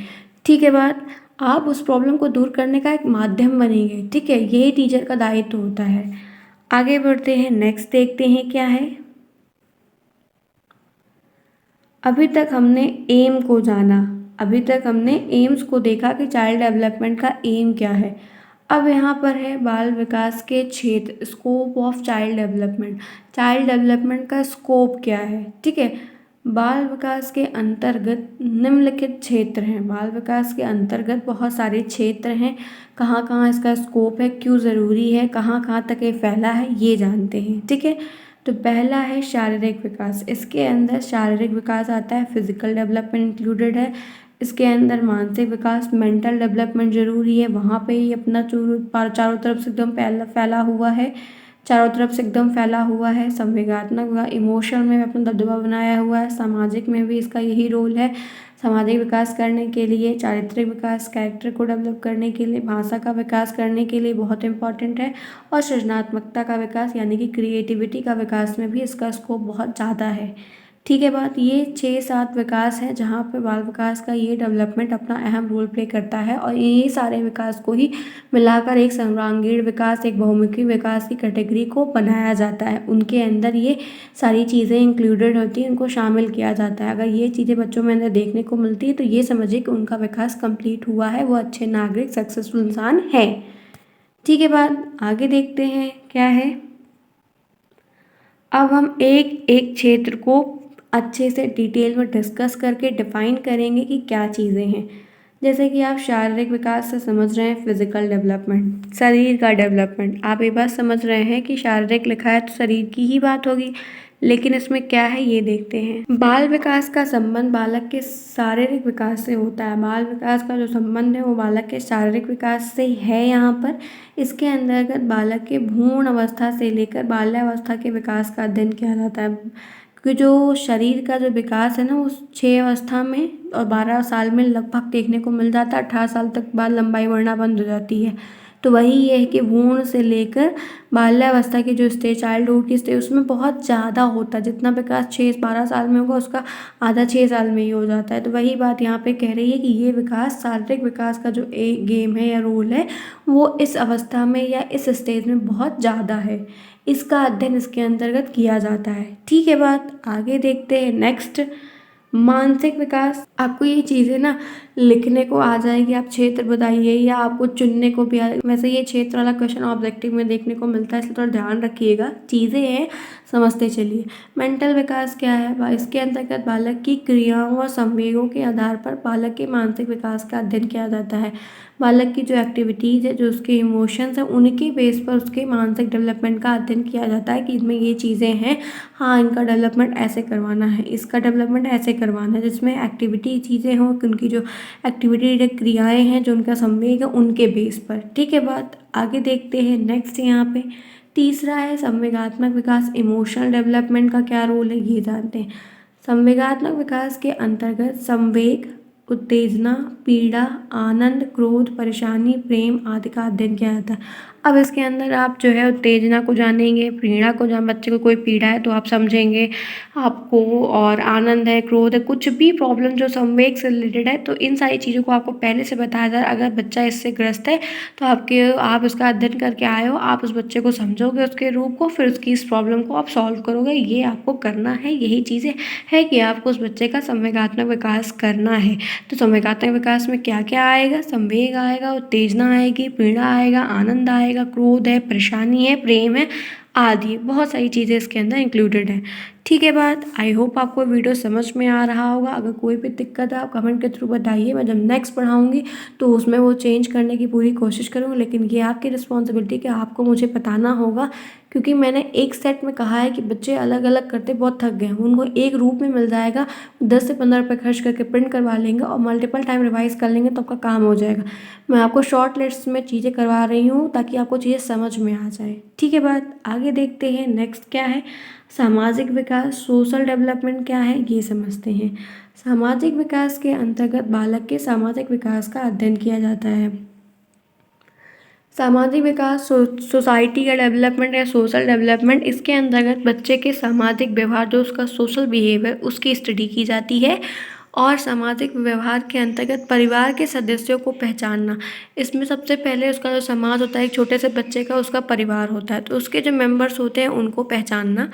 ठीक है बात। आप उस प्रॉब्लम को दूर करने का एक माध्यम बनेंगे। ठीक है, यही टीचर का दायित्व होता है। आगे बढ़ते हैं, नेक्स्ट देखते हैं क्या है। अभी तक हमने एम को जाना, अभी तक हमने एम्स को देखा कि चाइल्ड डेवलपमेंट का एम क्या है। अब यहाँ पर है बाल विकास के क्षेत्र, scope of child development. Child development का स्कोप क्या है। ठीक है, बाल विकास के अंतर्गत निम्नलिखित क्षेत्र हैं। बाल विकास के अंतर्गत बहुत सारे क्षेत्र हैं। कहाँ कहाँ इसका स्कोप है, क्यों ज़रूरी है, कहाँ कहाँ तक ये फैला है, ये जानते हैं। ठीक है, तो पहला है शारीरिक विकास। इसके अंदर शारीरिक विकास आता है, फिजिकल डेवलपमेंट इंक्लूडेड है। इसके अंदर मानसिक विकास, मेंटल डेवलपमेंट ज़रूरी है। वहाँ पे ही अपना चारों तरफ से एकदम फैला हुआ है, चारों तरफ से एकदम फैला हुआ है। संवेगात्मक विकास, इमोशन में अपना दबदबा बनाया हुआ है। सामाजिक में भी इसका यही रोल है, सामाजिक विकास करने के लिए। चारित्रिक विकास, कैरेक्टर को डेवलप करने के लिए। भाषा का विकास करने के लिए बहुत इंपॉर्टेंट है। और सृजनात्मकता का विकास, यानी कि क्रिएटिविटी का विकास में भी इसका स्कोप बहुत ज़्यादा है। ठीक है बात। ये 6-7 विकास हैं जहाँ पे बाल विकास का ये डेवलपमेंट अपना अहम रोल प्ले करता है, और ये सारे विकास को ही मिलाकर एक सर्वांगीण विकास, एक बहुमुखी विकास की कैटेगरी को बनाया जाता है। उनके अंदर ये सारी चीज़ें इंक्लूडेड होती हैं, उनको शामिल किया जाता है। अगर ये चीज़ें बच्चों में अंदर देखने को मिलती है तो ये समझिए कि उनका विकास कंप्लीट हुआ है, वो अच्छे नागरिक, सक्सेसफुल इंसान है। ठीक है बात। आगे देखते हैं क्या है। अब हम एक एक क्षेत्र को अच्छे से डिटेल में डिस्कस करके डिफाइन करेंगे कि क्या चीज़ें हैं। जैसे कि आप शारीरिक विकास से समझ रहे हैं फिजिकल डेवलपमेंट, शरीर का डेवलपमेंट। आप ये बात समझ रहे हैं कि शारीरिक लिखा है तो शरीर की ही बात होगी, लेकिन इसमें क्या है ये देखते हैं। बाल विकास का संबंध बालक के शारीरिक विकास से होता है। बाल विकास का जो संबंध है वो बालक के शारीरिक विकास से है यहाँ पर। इसके अंतर्गत बालक के भ्रूण अवस्था से लेकर बाल्यावस्था के विकास का अध्ययन किया जाता है। क्योंकि जो शरीर का जो विकास है ना वो 6 अवस्था में और 12 साल में लगभग देखने को मिल जाता है। 18 साल तक बाद लंबाई बढ़ना बंद हो जाती है। तो वही ये है कि भ्रूण से लेकर बाल्यावस्था की जो स्टेज, चाइल्डहुड की स्टेज, उसमें बहुत ज़्यादा होता है। जितना विकास 6-12 साल में होगा उसका आधा 6 साल में ही हो जाता है। तो वही बात यहाँ पे कह रही है कि ये विकास, शारीरिक विकास का जो एक गेम है या रोल है, वो इस अवस्था में या इस स्टेज में बहुत ज़्यादा है। इसका अध्ययन इसके अंतर्गत किया जाता है। ठीक है बात, आगे देखते हैं नेक्स्ट, मानसिक विकास। आपको ये चीज़ें ना लिखने को आ जाएगी, आप क्षेत्र बताइए या आपको चुनने को भी वैसे ये क्षेत्र वाला क्वेश्चन ऑब्जेक्टिव में देखने को मिलता है, इसलिए थोड़ा ध्यान रखिएगा। चीज़ें हैं, समझते चलिए। मेंटल विकास क्या है? इसके अंतर्गत बालक की क्रियाओं और संवेगों के आधार पर बालक के मानसिक विकास का अध्ययन किया जाता है। बालक की जो एक्टिविटीज़ है, जो उसके इमोशंस हैं, उनके बेस पर उसके मानसिक डेवलपमेंट का अध्ययन किया जाता है कि इनमें ये चीज़ें हैं, हाँ इनका डेवलपमेंट ऐसे करवाना है, इसका डेवलपमेंट ऐसे करवाना है। जिसमें एक्टिविटी चीज़ें हों कि उनकी जो एक्टिविटी क्रियाएं हैं, जो उनका संवेग है, उनके बेस पर। ठीक है बात, आगे देखते हैं नेक्स्ट। यहाँ पे तीसरा है संवेगात्मक विकास। इमोशनल डेवलपमेंट का क्या रोल है ये जानते हैं। संवेगात्मक विकास के अंतर्गत संवेग, उत्तेजना, पीड़ा, आनंद, क्रोध, परेशानी, प्रेम आदि का अध्ययन किया जाता है। अब इसके अंदर आप जो है उत्तेजना को जानेंगे, पीड़ा को जान, बच्चे को कोई पीड़ा है तो आप समझेंगे आपको, और आनंद है, क्रोध है, कुछ भी प्रॉब्लम जो संवेग से रिलेटेड है, तो इन सारी चीज़ों को आपको पहले से बताया जाए। अगर बच्चा इससे ग्रस्त है तो आप उसका अध्ययन करके आए हो, आप उस बच्चे को समझोगे उसके रूप को, फिर उसकी इस प्रॉब्लम को आप सॉल्व करोगे। ये आपको करना है, यही चीज़ें है कि आपको उस बच्चे का संवेगात्मक विकास करना है। तो संवेगात्मक विकास में क्या क्या आएगा? संवेग आएगा, उत्तेजना आएगी, पीड़ा आएगा, आनंद आएगा, क्रोध है, परेशानी है, प्रेम है आदि, बहुत सारी चीज़ें इसके अंदर इंक्लूडेड हैं। ठीक है बात, आई होप आपको वीडियो समझ में आ रहा होगा। अगर कोई भी दिक्कत है आप कमेंट के थ्रू बताइए, मैं जब नेक्स्ट पढ़ाऊँगी तो उसमें वो चेंज करने की पूरी कोशिश करूँगी। लेकिन ये आपकी रिस्पॉन्सिबिलिटी कि आपको मुझे बताना होगा, क्योंकि मैंने एक सेट में कहा है कि बच्चे अलग अलग करते बहुत थक गए हैं। उनको एक रूप में मिल जाएगा, 10 से 15 रुपये खर्च करके प्रिंट करवा लेंगे और मल्टीपल टाइम रिवाइज कर लेंगे तो आपका काम हो जाएगा। मैं आपको शॉर्ट लिस्ट में चीज़ें करवा रही हूँ ताकि आपको चीज़ें समझ में आ जाए। ठीक है बात, आगे देखते हैं नेक्स्ट क्या है। सामाजिक विकास, सोशल डेवलपमेंट क्या है ये समझते हैं। सामाजिक विकास के अंतर्गत बालक के सामाजिक विकास का अध्ययन किया जाता है। सामाजिक विकास, सोसाइटी का डेवलपमेंट या सोशल डेवलपमेंट, इसके अंतर्गत बच्चे के सामाजिक व्यवहार, जो उसका सोशल बिहेवियर, उसकी स्टडी की जाती है। और सामाजिक व्यवहार के अंतर्गत परिवार के सदस्यों को पहचानना। इसमें सबसे पहले उसका जो समाज होता है, एक छोटे से बच्चे का उसका परिवार होता है, तो उसके जो मेंबर्स होते हैं उनको पहचानना,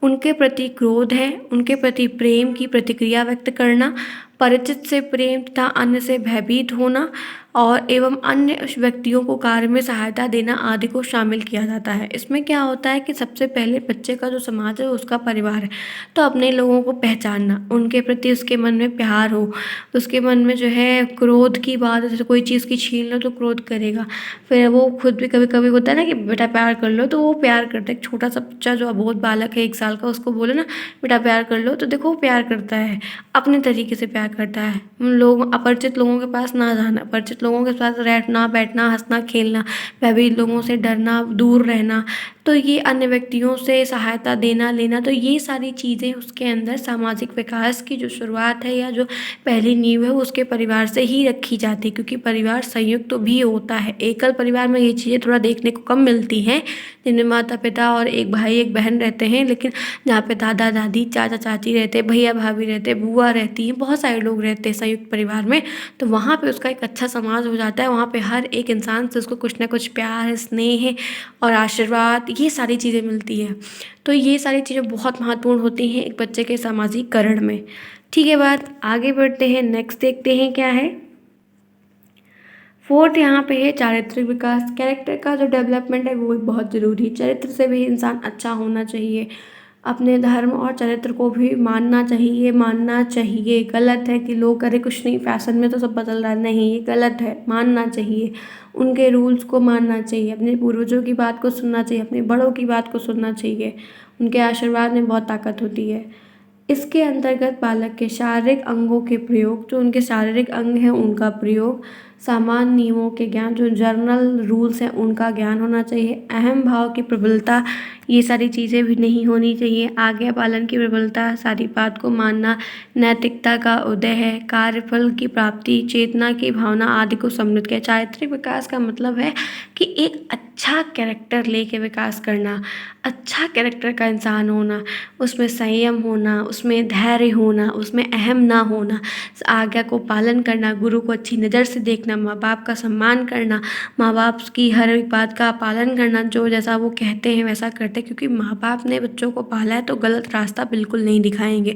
उनके प्रति क्रोध है, उनके प्रति प्रेम की प्रतिक्रिया व्यक्त करना, परिचित से प्रेम तथा अन्य से भयभीत होना और एवं अन्य व्यक्तियों को कार्य में सहायता देना आदि को शामिल किया जाता है। इसमें क्या होता है कि सबसे पहले बच्चे का जो समाज है उसका परिवार है, तो अपने लोगों को पहचानना, उनके प्रति उसके मन में प्यार हो, उसके मन में जो है क्रोध की बात, जैसे कोई चीज़ की छीन लो तो क्रोध करेगा, फिर वो खुद भी कभी कभी होता है ना कि बेटा प्यार कर लो, तो वो प्यार करता है। एक छोटा सा बच्चा जो अबोध बालक है 1 साल का, उसको बोले ना बेटा प्यार कर लो, तो देखो वो प्यार करता है, अपने तरीके से प्यार करता है। लोग, अपरिचित लोगों के पास ना जाना, परिचित लोगों के साथ बैठना बैठना, हंसना खेलना, भयभीत लोगों से डरना, दूर रहना, तो ये अन्य व्यक्तियों से सहायता देना लेना, तो ये सारी चीज़ें उसके अंदर सामाजिक विकास की जो शुरुआत है या जो पहली नींव है वो उसके परिवार से ही रखी जाती है। क्योंकि परिवार संयुक्त तो भी होता है, एकल परिवार में ये चीज़ें थोड़ा देखने को कम मिलती हैं, जिनमें माता पिता और एक भाई एक बहन रहते हैं। लेकिन जहाँ पे दादा दादी, चाचा चाची रहते, भैया भाभी रहते, बुआ रहती हैं, बहुत सारे लोग रहते हैं संयुक्त परिवार में, तो वहाँ पे उसका एक अच्छा समाज हो जाता है। वहाँ पे हर एक इंसान से उसको कुछ ना कुछ प्यार, स्नेह और आशीर्वाद, ये सारी चीज़ें मिलती हैं। तो ये सारी चीज़ें बहुत महत्वपूर्ण होती हैं एक बच्चे के सामाजिककरण में। ठीक है बात, आगे बढ़ते हैं नेक्स्ट, देखते हैं क्या है। 4th यहाँ पे है चारित्रिक विकास। कैरेक्टर का जो डेवलपमेंट है वो भी बहुत ज़रूरी है। चरित्र से भी इंसान अच्छा होना चाहिए, अपने धर्म और चरित्र को भी मानना चाहिए। गलत है कि लोग करें कुछ नहीं, फैशन में तो सब बदल रहा है, नहीं ये गलत है, मानना चाहिए, उनके रूल्स को मानना चाहिए, अपने पूर्वजों की बात को सुनना चाहिए, अपने बड़ों की बात को सुनना चाहिए, उनके आशीर्वाद में बहुत ताकत होती है। इसके अंतर्गत बालक के शारीरिक अंगों के प्रयोग, जो उनके शारीरिक अंग हैं उनका प्रयोग, सामान्य नियमों के ज्ञान, जो जर्नल रूल्स हैं उनका ज्ञान होना चाहिए, अहम भाव की प्रबलता ये सारी चीज़ें भी नहीं होनी चाहिए। आज्ञा पालन की प्रबलता, सारी बात को मानना, नैतिकता का उदय है, कार्यफल की प्राप्ति, चेतना की भावना आदि को सम्मिलित किया। चारित्रिक विकास का मतलब है कि एक अच्छा कैरेक्टर लेके विकास करना, अच्छा कैरेक्टर का इंसान होना, उसमें संयम होना, उसमें धैर्य होना, उसमें अहम ना होना, आज्ञा को पालन करना, गुरु को अच्छी नज़र से देखना, माँ बाप का सम्मान करना, माँ बाप की हर एक बात का पालन करना, जो जैसा वो कहते हैं वैसा करते, क्योंकि माँ बाप ने बच्चों को पाला है तो गलत रास्ता बिल्कुल नहीं दिखाएंगे,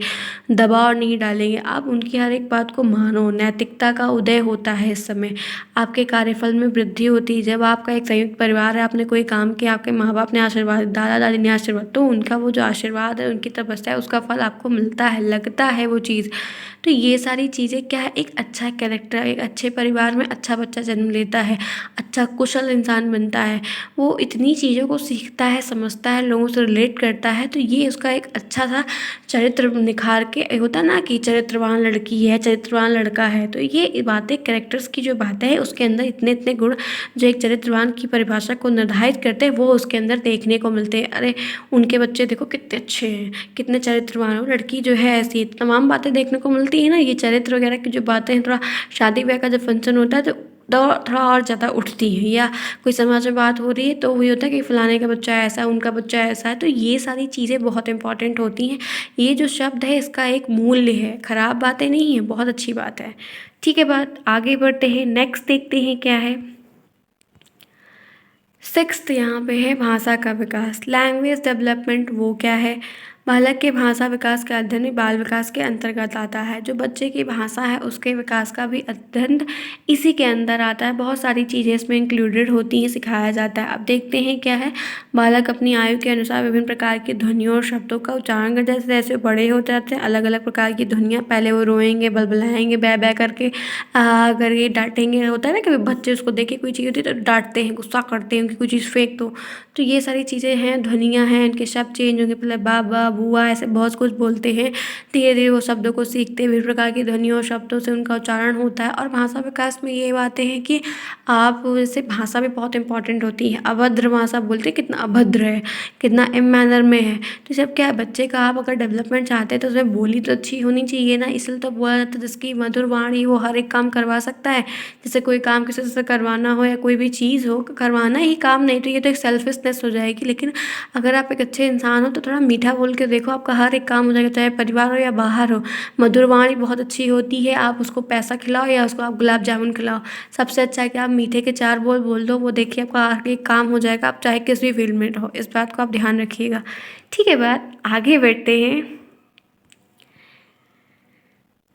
दबाव नहीं डालेंगे। आप उनकी हर एक बात को मानो। नैतिकता का उदय होता है इस समय, आपके कार्यफल में वृद्धि होती है। जब आपका एक संयुक्त परिवार है, आपने कोई काम किया, आपके माँ बाप ने आशीर्वाद, दादा दादी ने आशीर्वाद, तो उनका वो जो आशीर्वाद है, उनकी तपस्या है, उसका फल आपको मिलता है, लगता है वो चीज़। तो ये सारी चीज़ें क्या है, एक अच्छा कैरेक्टर, एक अच्छे परिवार में अच्छा बच्चा जन्म लेता है, अच्छा कुशल इंसान बनता है, वो इतनी चीज़ों को सीखता है, समझता है, लोगों से रिलेट करता है, तो ये उसका एक अच्छा सा चरित्र निखार के होता है ना कि चरित्रवान लड़की है, चरित्रवान लड़का है। तो ये बातें, कैरेक्टर्स की जो बातें हैं, उसके अंदर इतने इतने गुण जो एक चरित्रवान की परिभाषा को निर्धारित करते हैं, वो उसके अंदर देखने को मिलते हैं। अरे उनके बच्चे देखो कितने अच्छे हैं, कितने चरित्रवान हो, लड़की जो है ऐसी, तमाम बातें देखने को मिलती है ना। ये चरित्र वगैरह की जो बातें हैं, थोड़ा शादी ब्याह का जब फंक्शन होता है तो थोड़ा और ज़्यादा उठती है, या कोई समाज में बात हो रही है तो वही होता है कि फ़लाने का बच्चा ऐसा है, उनका बच्चा ऐसा है। तो ये सारी चीज़ें बहुत इंपॉर्टेंट होती हैं। ये जो शब्द है इसका एक मूल्य है, ख़राब बातें नहीं है, बहुत अच्छी बात है। ठीक है, बात आगे बढ़ते हैं, नेक्स्ट देखते हैं क्या है। सिक्स्थ यहाँ पे है भाषा का विकास, लैंग्वेज डेवलपमेंट। वो क्या है, बालक के भाषा विकास का अध्ययन भी बाल विकास के अंतर्गत आता है। जो बच्चे की भाषा है उसके विकास का भी अध्ययन इसी के अंदर आता है। बहुत सारी चीज़ें इसमें इंक्लूडेड होती हैं, सिखाया जाता है। अब देखते हैं क्या है, बालक अपनी आयु के अनुसार विभिन्न प्रकार की ध्वनियों और शब्दों का उच्चारण कर, जैसे जैसे बड़े होते जाते हैं अलग अलग प्रकार की ध्वनियाँ, पहले वो रोएंगे, बलबलाएंगे, बै बै करके करके डांटेंगे। होता है ना कि बच्चे उसको देख के कोई चीज़ होती है तो डांटते हैं, गुस्सा करते हैं, उनकी कोई चीज़ फेंक दो। तो ये सारी चीज़ें हैं, ध्वनियाँ हैं, इनके शब्द चेंज होंगे, पहले बाबा बुआ ऐसे बहुत कुछ बोलते हैं। धीरे धीरे वो शब्दों को सीखते हैं, विभिन्न प्रकार की ध्वनियों और शब्दों से उनका उच्चारण होता है। और भाषा विकास में ये बातें हैं कि आप जैसे भाषा भी बहुत इंपॉर्टेंट होती है। अभद्र भाषा बोलते हैं, कितना अभद्र है, कितना इमैनर में है। तो जब क्या है, बच्चे का आप अगर डेवलपमेंट चाहते हैं तो उसमें बोली तो अच्छी होनी चाहिए ना। इसलिए तो बोला जाता है जिसकी मधुर वाणी वो हर एक काम करवा सकता है। जैसे कोई काम किसी से करवाना हो या कोई भी चीज़ हो, करवाना ही काम नहीं तो ये तो एक सेल्फिशनेस हो जाएगी। लेकिन अगर आप एक अच्छे इंसान हो तो थोड़ा मीठा बोल के देखो, आपका हर एक काम हो जाएगा, चाहे परिवार हो या बाहर हो। मधुर वाणी बहुत अच्छी होती है, आप उसको पैसा खिलाओ या उसको आप गुलाब जामुन खिलाओ, सबसे अच्छा है कि आप मीठे के 4 बोल बोल दो। वो देखिए आपका हर एक काम हो जाएगा, आप चाहे किस भी फील्ड में रहो। इस बात को आप ध्यान रखिएगा। ठीक है, बात आगे बढ़ते हैं।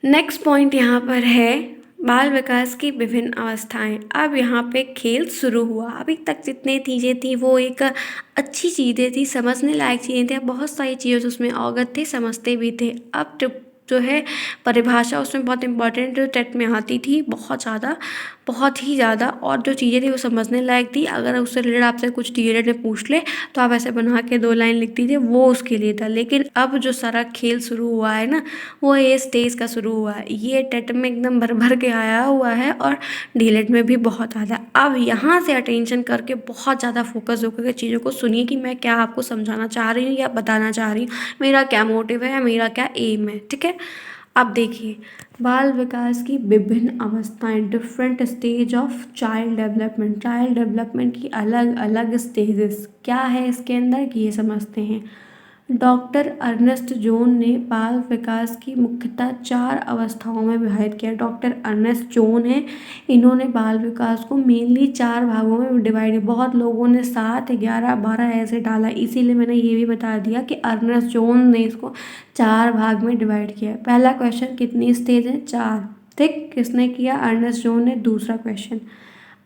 नेक्स्ट पॉइंट यहाँ पर है बाल विकास की विभिन्न अवस्थाएं। अब यहाँ पे खेल शुरू हुआ। अभी तक जितनी चीज़ें थी वो एक अच्छी चीज़ें थी, समझने लायक चीज़ें थी। अब बहुत सारी चीज़ें जो उसमें अवगत थे, समझते भी थे। अब जो है परिभाषा उसमें बहुत इंपॉर्टेंट जो टेट में आती थी, बहुत ज़्यादा, बहुत ही ज़्यादा। और जो चीज़ें थी वो समझने लायक थी। अगर उससे रिलेटेड आपसे कुछ डीएलएड में पूछ ले तो आप ऐसे बना के 2 लाइन लिखती थी, वो उसके लिए था। लेकिन अब जो सारा खेल शुरू हुआ है ना, वो ये स्टेज का शुरू हुआ है। ये टेट में एकदम भर भर के आया हुआ है और डीएलएड में भी बहुत ज़्यादा। अब यहाँ से अटेंशन करके बहुत ज़्यादा फोकस होकर के चीज़ों को सुनिए कि मैं क्या आपको समझाना चाह रही हूँ या बताना चाह रही हूँ, मेरा क्या मोटिव है या मेरा क्या एम है। ठीक है, अब देखिए बाल विकास की विभिन्न अवस्थाएं, different stage of child development. Child development की अलग अलग स्टेजेस क्या है इसके अंदर, ये समझते हैं। डॉक्टर अर्नेस्ट जोन ने बाल विकास की मुख्यतः 4 अवस्थाओं में विभाजित किया। डॉक्टर अर्नेस्ट जोन है, इन्होंने बाल विकास को मेनली 4 भागों में डिवाइड किया। बहुत लोगों ने 7, 11, 12 ऐसे डाला, इसीलिए मैंने ये भी बता दिया कि अर्नेस्ट जोन ने इसको 4 भाग में डिवाइड किया। पहला क्वेश्चन, कितनी स्टेज है, 4। ठीक, किसने किया, अर्नेस्ट जोन ने। दूसरा क्वेश्चन,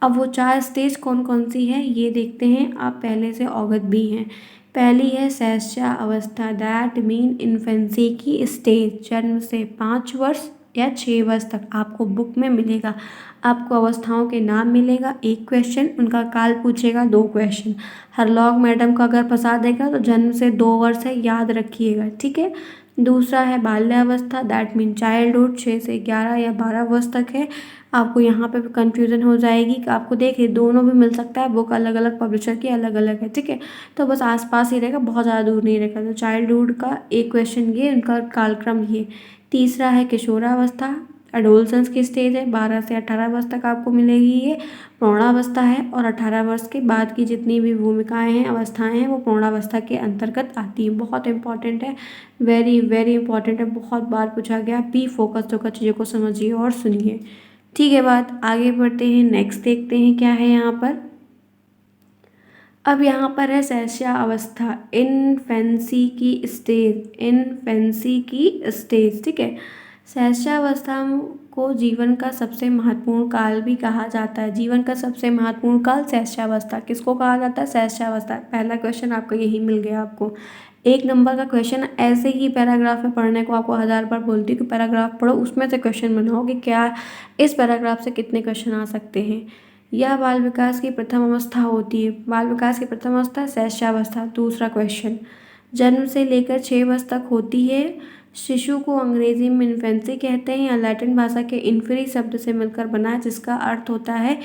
अब वो 4 स्टेज कौन कौन सी है ये देखते हैं, आप पहले से अवगत भी हैं। पहली है शैशव अवस्था, दैट मीन इन्फेंसी की स्टेज, जन्म से 5 वर्ष या 6 वर्ष तक आपको बुक में मिलेगा। आपको अवस्थाओं के नाम मिलेगा, 1 क्वेश्चन, उनका काल पूछेगा, 2 क्वेश्चन। हरलॉग मैडम का अगर फंसा देगा तो जन्म से 2 वर्ष है, याद रखिएगा। ठीक है, दूसरा है बाल्यावस्था, दैट मीन चाइल्डहुड, 6 से 11 या 12 वर्ष तक है। आपको यहाँ पे कन्फ्यूज़न हो जाएगी कि आपको देखिए दोनों भी मिल सकता है, बुक अलग अलग पब्लिशर की अलग अलग है, ठीक है। तो बस आसपास ही रहेगा, बहुत ज़्यादा दूर नहीं रहेगा। तो चाइल्डहुड का एक क्वेश्चन ये, उनका कालक्रम ये। तीसरा है किशोरावस्था, एडोलसेंस की स्टेज है, 12 से 18 वर्ष तक आपको मिलेगी ये। प्रौढ़ावस्था है, और 18 वर्ष के बाद की जितनी भी भूमिकाएं हैं, अवस्थाएं हैं, वो प्रौढ़ावस्था के अंतर्गत आती हैं। बहुत इंपॉर्टेंट है, वेरी वेरी इंपॉर्टेंट है, बहुत बार पूछा गया। बी फोकस्ड होकर चीज़ों को समझिए और सुनिए, ठीक है। बात आगे बढ़ते हैं, नेक्स्ट देखते हैं क्या है यहाँ पर। अब यहाँ पर है शैशव अवस्था, इनफेंसी की स्टेज, इनफेंसी की स्टेज, ठीक है। शैशवावस्था को जीवन का सबसे महत्वपूर्ण काल भी कहा जाता है। जीवन का सबसे महत्वपूर्ण काल शैशवावस्था, किसको कहा जाता है? शैशवावस्था। पहला क्वेश्चन आपको यही मिल गया। आपको 1 नंबर का क्वेश्चन ऐसे ही पैराग्राफ में पढ़ने को आपको 1000 बार बोलती हूँ कि पैराग्राफ पढ़ो, उसमें से क्वेश्चन बनाओ कि क्या इस पैराग्राफ से कितने क्वेश्चन आ सकते हैं। यह बाल विकास की प्रथम अवस्था होती है। बाल विकास की प्रथम अवस्था शैशवावस्था। दूसरा क्वेश्चन, जन्म से लेकर 6 वर्ष तक होती है। शिशु को अंग्रेजी में इन्फेंसी कहते हैं, या लैटिन भाषा के इन्फेरी शब्द से मिलकर बना है, जिसका अर्थ होता है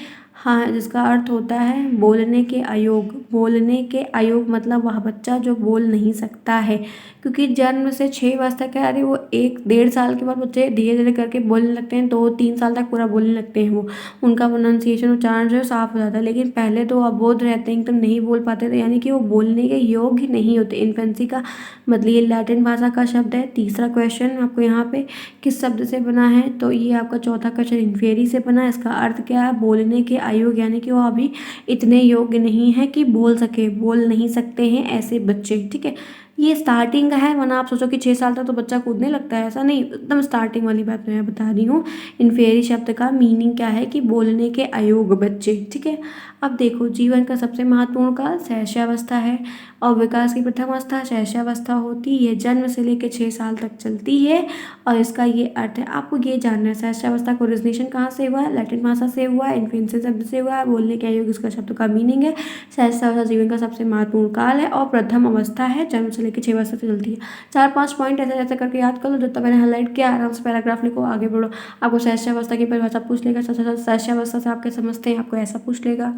जिसका अर्थ होता है बोलने के अयोग। बोलने के अयोग मतलब वह बच्चा जो बोल नहीं सकता है, क्योंकि जन्म से 6 वर्ष तक है, अरे वो 1 डेढ़ साल के बाद बच्चे धीरे धीरे करके बोलने लगते हैं, 2-3 साल तक पूरा बोलने लगते हैं, वो उनका प्रोनाउंसिएशन, उच्चारण जो है साफ हो जाता है। लेकिन पहले तो अबोध रहते हैं, एकदम नहीं बोल पाते थे, यानी कि वो बोलने के योग्य नहीं होते। इन्फेंसी का मतलब ये लैटिन भाषा का शब्द है। तीसरा क्वेश्चन आपको यहाँ पे किस शब्द से बना है, तो ये आपका चौथा क्वेश्चन इन्फेरी से बना है। इसका अर्थ क्या है? बोलने के अयोग्य, यानी कि वो अभी इतने योग्य नहीं है कि बोल सके, बोल नहीं सकते हैं ऐसे बच्चे, ठीक है। ये स्टार्टिंग का है, वरना आप सोचो कि 6 साल तक तो बच्चा कूदने लगता है, ऐसा नहीं, एकदम स्टार्टिंग वाली बात मैं बता रही हूँ। इन्फेरी शब्द का मीनिंग क्या है कि बोलने के अयोग्य बच्चे, ठीक है। अब देखो, जीवन का सबसे महत्वपूर्ण काल शैशवावस्था है, और विकास की प्रथम अवस्था शैशवावस्था होती है, जन्म से लेकर 6 साल तक चलती है। और इसका ये अर्थ है, आपको ये जानना है शैशवावस्था का ओरिजिनेशन कहाँ से हुआ है? लैटिन भाषा से हुआ है, इन्फेंसी शब्द से हुआ है, बोलने के अयोग्य इसका शब्द का मीनिंग है। शैशवावस्था जीवन का सबसे महत्वपूर्ण काल है और प्रथम अवस्था है, जन्म से लेकर 6 वर्ष तक चलती है। 4-5 पॉइंट ऐसे ऐसे करके याद कर लो, जो मैंने हाईलाइट किया, आराम से पैराग्राफ लिखो, आगे बढ़ो। आपको शैशवावस्था की परिभाषा पूछ लेगा, शैशवावस्था से आप क्या समझते हैं, आपको ऐसा पूछ लेगा,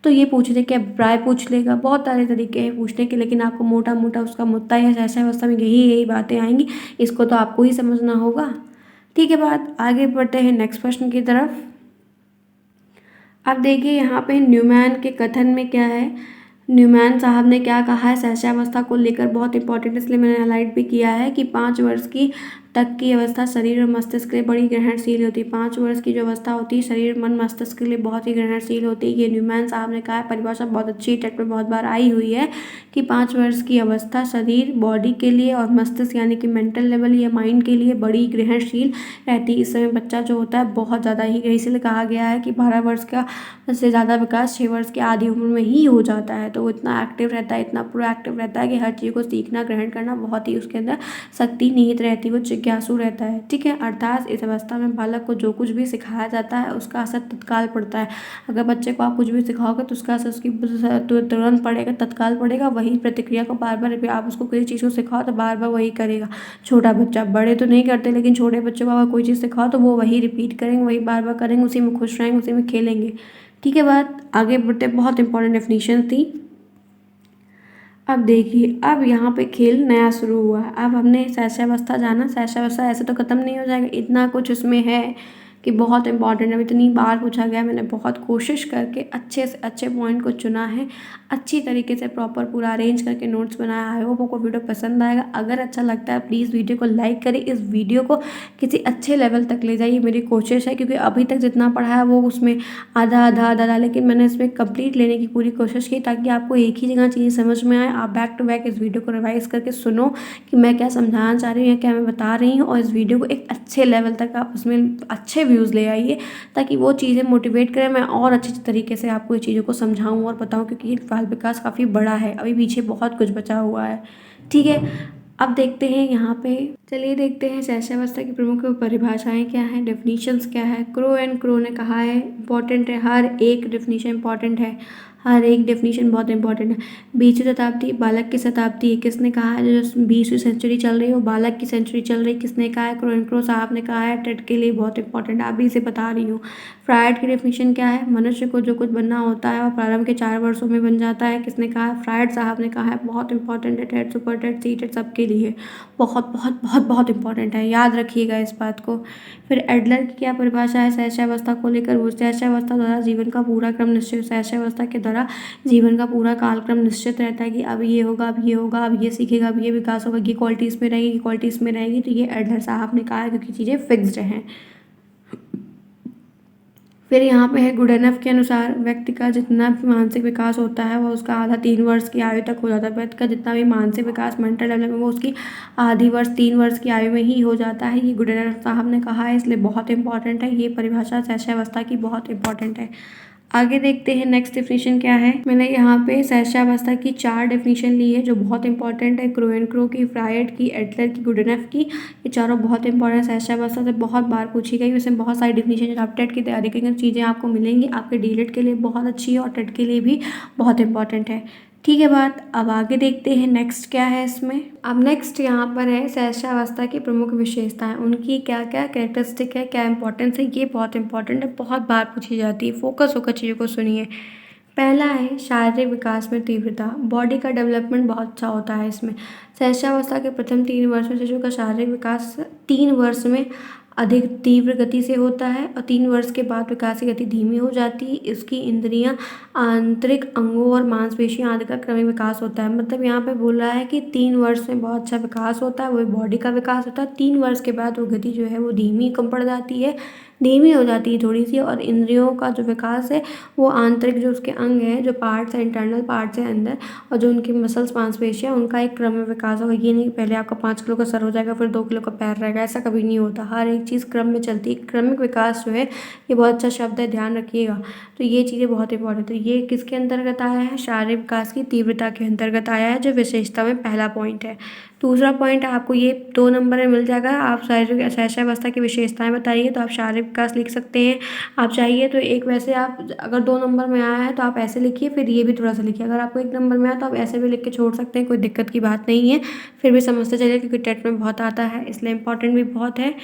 तो ये पूछने के अभिप्राय पूछ लेगा, बहुत सारे तरीके हैं पूछने के, लेकिन आपको मोटा मोटा उसका मुद्दा या शैशवावस्था में यही यही बातें आएंगी, इसको तो आपको ही समझना होगा, ठीक है। बात आगे बढ़ते हैं नेक्स्ट प्रश्न की तरफ। अब देखिए यहाँ पे न्यूमैन के कथन में क्या है, न्यूमैन साहब ने क्या कहा है शैशवावस्था को लेकर, बहुत इंपॉर्टेंट, इसलिए मैंने हाईलाइट भी किया है कि 5 वर्ष की तक की अवस्था शरीर और मस्तिष्क के लिए बड़ी ग्रहणशील होती है। 5 वर्ष की जो अवस्था होती है शरीर मन मस्तिष्क के लिए बहुत ही ग्रहणशील होती है। ये न्यूमैन साहब ने कहा है, परिभाषा बहुत अच्छी टेट में बहुत बार आई हुई है कि 5 वर्ष की अवस्था शरीर बॉडी के लिए और मस्तिष्क यानी कि मेंटल लेवल या माइंड के लिए बड़ी ग्रहणशील रहती है। इस समय बच्चा जो होता है बहुत ज़्यादा ही, इसलिए कहा गया है कि 12 वर्ष का से ज़्यादा विकास 6 वर्ष की आधी उम्र में ही हो जाता है। तो वो इतना एक्टिव रहता है, इतना प्रोएक्टिव रहता है कि हर चीज़ को सीखना ग्रहण करना बहुत ही उसके अंदर शक्ति निहित रहती है, वो जिज्ञासु रहता है, ठीक है। अर्थात इस अवस्था में बालक को जो कुछ भी सिखाया जाता है उसका असर तत्काल पड़ता है। अगर बच्चे को आप कुछ भी सिखाओगे तो उसका असर उसकी तुरंत पड़ेगा, तत्काल पड़ेगा। वही प्रतिक्रिया को बार बार आप उसको किसी चीज़ को सिखाओ तो बार बार वही करेगा। छोटा बच्चा, बड़े तो नहीं करते, लेकिन छोटे बच्चों को अगर कोई चीज़ सिखाओ तो वो वही रिपीट करेंगे, वही बार बार करेंगे, उसी में खुश रहेंगे, उसी में खेलेंगे, ठीक है। बात आगे बढ़ते, बहुत इंपॉर्टेंट डेफिनेशन थी। अब देखिए, अब यहाँ पे खेल नया शुरू हुआ है। अब हमने शैशवावस्था जाना, शैशवावस्था ऐसे तो ख़त्म नहीं हो जाएगा, इतना कुछ उसमें है कि बहुत इंपॉर्टेंट है। इतनी बार पूछा गया, मैंने बहुत कोशिश करके अच्छे से अच्छे पॉइंट को चुना है, अच्छी तरीके से प्रॉपर पूरा अरेंज करके नोट्स बनाया है। आई होप आपको वीडियो पसंद आएगा। अगर अच्छा लगता है प्लीज़ वीडियो को लाइक करें, इस वीडियो को किसी अच्छे लेवल तक ले जाइए, मेरी कोशिश है, क्योंकि अभी तक जितना पढ़ा है वो उसमें आधा आधा आधा आधा, लेकिन मैंने इसमें कंप्लीट लेने की पूरी कोशिश की ताकि आपको एक ही जगह चीज़ें समझ में आए। आप बैक टू बैक इस वीडियो को रिवाइज करके सुनो कि मैं क्या समझाना चाह रही हूँ या क्या मैं बता रही हूँ, और इस वीडियो को एक अच्छे लेवल तक आप उसमें अच्छे व्यूज़ ले आइए, ताकि वो चीज़ें मोटिवेट करें, मैं और अच्छे तरीके से आपको ये चीज़ों को समझाऊँ और बताऊँ, क्योंकि ये बाल विकास काफ़ी बड़ा है, अभी पीछे बहुत कुछ बचा हुआ है, ठीक है। अब देखते हैं यहाँ पे, चलिए देखते हैं शैशवावस्था की प्रमुख परिभाषाएं क्या हैं, डेफिनेशंस क्या है। क्रो एंड क्रो ने कहा है, इंपॉर्टेंट है, हर एक डेफिनेशन इंपॉर्टेंट है। हर एक डेफिनेशन बहुत इंपॉर्टेंट है। 20वीं शताब्दी बालक की शताब्दी है, किसने कहा है? जो 20वीं सेंचुरी चल रही है वो बालक की सेंचुरी चल रही है, किसने कहा है? क्रोनक्रो साहब ने कहा है। टेट के लिए बहुत इंपॉर्टेंट है, अभी इसे बता रही हूँ। फ्रायड की डेफिनेशन क्या है? मनुष्य को जो कुछ बनना होता है वो प्रारंभ के 4 वर्षों में बन जाता है, किसने कहा है? फ्रायड साहब ने कहा है। बहुत इंपॉर्टेंट है, TET, super TET, C TET सबके लिए बहुत बहुत बहुत बहुत इंपॉर्टेंट है, याद रखिएगा इस बात को। फिर एडलर की क्या परिभाषा है सहस्रावस्था को लेकर? वो सहस्रावस्था द्वारा जीवन का पूरा क्रम निश्चित, सहस्रावस्था के द्वारा जीवन का पूरा कालक्रम निश्चित रहता है कि अब ये होगा, अब ये होगा, अब ये सीखेगा, अब ये विकास होगा, ये क्वालिटीज़ में रहेगी, ये क्वालिटीज़ में रहेगी। तो ये एडलर साहब ने कहा है, क्योंकि चीज़ें फिक्स्ड हैं। फिर यहाँ पे है गुड एनफ के अनुसार व्यक्ति का जितना भी मानसिक विकास होता है वो उसका आधा 3 वर्ष की आयु तक हो जाता है। व्यक्ति का जितना भी मानसिक विकास, मेंटल डेवलपमेंट, वो उसकी आधी वर्ष 3 वर्ष की आयु में ही हो जाता है। ये गुड एनफ साहब ने कहा है, इसलिए बहुत इंपॉर्टेंट है। ये परिभाषा सहस्रावस्था की बहुत इंपॉर्टेंट है। आगे देखते हैं नेक्स्ट डेफिनेशन क्या है। मैंने यहाँ पे सहस्रावस्था की 4 डेफिनेशन ली है जो बहुत इंपॉर्टेंट है। क्रोएनक्रो की, फ्रायड की, एडलर की, गुडनफ की, ये चारों बहुत इंपॉर्टेंट। सहस्रावस्था से बहुत बार पूछी गई, इसमें बहुत सारी डेफिनेशन, आप टेट की तैयारी करेंगे चीज़ें आपको मिलेंगी, आपके डीलेट के लिए बहुत अच्छी है और टेट के लिए भी बहुत इंपॉर्टेंट है। ठीक है बात। अब आगे देखते हैं नेक्स्ट क्या है इसमें। अब नेक्स्ट यहाँ पर है सहस्रावस्था की प्रमुख विशेषताएं, उनकी क्या क्या कैरेक्टरिस्टिक है, क्या इंपॉर्टेंस है, ये बहुत इंपॉर्टेंट है, बहुत बार पूछी जाती है। फोकस होकर चीज़ों को सुनिए। पहला है शारीरिक विकास में तीव्रता, बॉडी का डेवलपमेंट बहुत अच्छा होता है इसमें। सहस्रावस्था के प्रथम 3 वर्ष में शिशु का शारीरिक विकास 3 वर्ष में अधिक तीव्र गति से होता है और 3 वर्ष के बाद विकास की गति धीमी हो जाती है। इसकी इंद्रियां, आंतरिक अंगों और मांसपेशियां आदि का क्रमिक विकास होता है। मतलब यहाँ पे बोल रहा है कि 3 वर्ष में बहुत अच्छा विकास होता है, वो बॉडी का विकास होता है। 3 वर्ष के बाद वो गति जो है वो धीमी कम पड़ जाती है, धीमी हो जाती है थोड़ी सी। और इंद्रियों का जो विकास है वो आंतरिक जो उसके अंग हैं, जो पार्ट्स हैं, इंटरनल पार्ट्स हैं अंदर, और जो उनकी मसल्स, मांसपेशियां, उनका एक क्रम में विकास होगा। ये नहीं कि पहले आपका 5 किलो का सर हो जाएगा फिर 2 किलो का पैर रहेगा, ऐसा कभी नहीं होता। हर एक चीज़ क्रम में चलती है। क्रमिक विकास जो है ये बहुत अच्छा शब्द है, ध्यान रखिएगा। तो ये चीज़ें बहुत इंपॉर्टेंट। तो ये किसके अंतर्गत आया है? शारीरिक विकास की तीव्रता के अंतर्गत आया है, जो विशेषता में पहला पॉइंट है। दूसरा पॉइंट आपको ये 2 नंबर में मिल जाएगा। आप शारीरिक सहस्रावस्था की विशेषताएं बताइए, तो आप शारीरिक विकास लिख सकते हैं। आप चाहिए तो एक, वैसे आप अगर 2 नंबर में आया है तो आप ऐसे लिखिए, फिर ये भी थोड़ा सा लिखिए। अगर आपको 1 नंबर में आया तो आप ऐसे भी लिख के छोड़ सकते हैं, कोई दिक्कत की बात नहीं है। फिर भी समझते चलिए, क्योंकि टेट में बहुत आता है, इसलिए इंपॉर्टेंट भी बहुत है।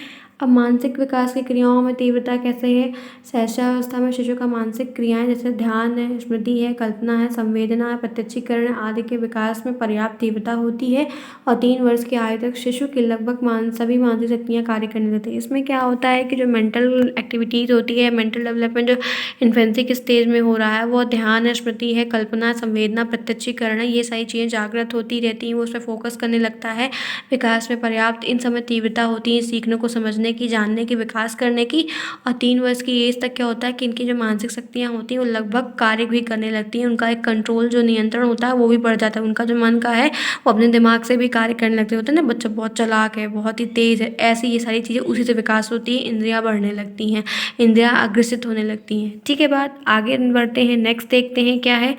अब मानसिक विकास की क्रियाओं में तीव्रता कैसे है? सहस्रावस्था में शिशु का मानसिक क्रियाएं जैसे ध्यान है, स्मृति है, कल्पना है, संवेदना है, प्रत्यक्षीकरण आदि के विकास में पर्याप्त तीव्रता होती है। और 3 वर्ष की आयु तक शिशु की लगभग सभी मानसिक शक्तियाँ कार्य करने लगती है। इसमें क्या होता है कि जो मेंटल एक्टिविटीज़ होती है, मेंटल डेवलपमेंट जो इन्फेंसी के स्टेज में हो रहा है, वो ध्यान है, स्मृति है, कल्पना, संवेदना, प्रत्यक्षीकरण है, ये सारी चीज़ें जागृत होती रहती हैं, वो उस पर फोकस करने लगता है। विकास में पर्याप्त इन समय तीव्रता होती है सीखने को, समझने की, जानने की, विकास करने की। और 3 वर्ष की एज तक क्या होता है कि इनकी जो मानसिक शक्तियाँ होती हैं वो लगभग कार्य भी करने लगती हैं। उनका एक कंट्रोल, जो नियंत्रण होता है वो भी बढ़ जाता है। उनका जो मन का है वो अपने दिमाग से भी कार्य करने लगते होते हैं ना। बच्चा बहुत चालाक है, बहुत ही तेज़ है, ऐसी ये सारी चीज़ें उसी से विकास होती है। इंद्रियाँ बढ़ने लगती हैं, इंद्रियाँ अग्रसित होने लगती हैं। ठीक है बात। आगे बढ़ते हैं, नेक्स्ट देखते हैं क्या है।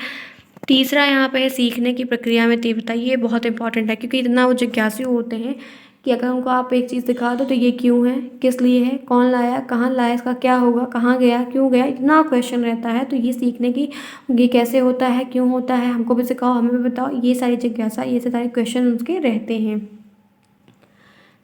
तीसरा यहाँ पे है सीखने की प्रक्रिया में तीव्रता। ये बहुत इंपॉर्टेंट है, क्योंकि इतना वो जिज्ञासु होते हैं कि अगर उनको आप एक चीज़ दिखा दो तो ये क्यों है, किस लिए है, कौन लाया, कहाँ लाया, इसका क्या होगा, कहाँ गया, क्यों गया, इतना क्वेश्चन रहता है। तो ये सीखने की, ये कैसे होता है, क्यों होता है, हमको भी सिखाओ, हमें भी बताओ, ये सारी जिज्ञासा, ये सारे क्वेश्चन उसके रहते हैं।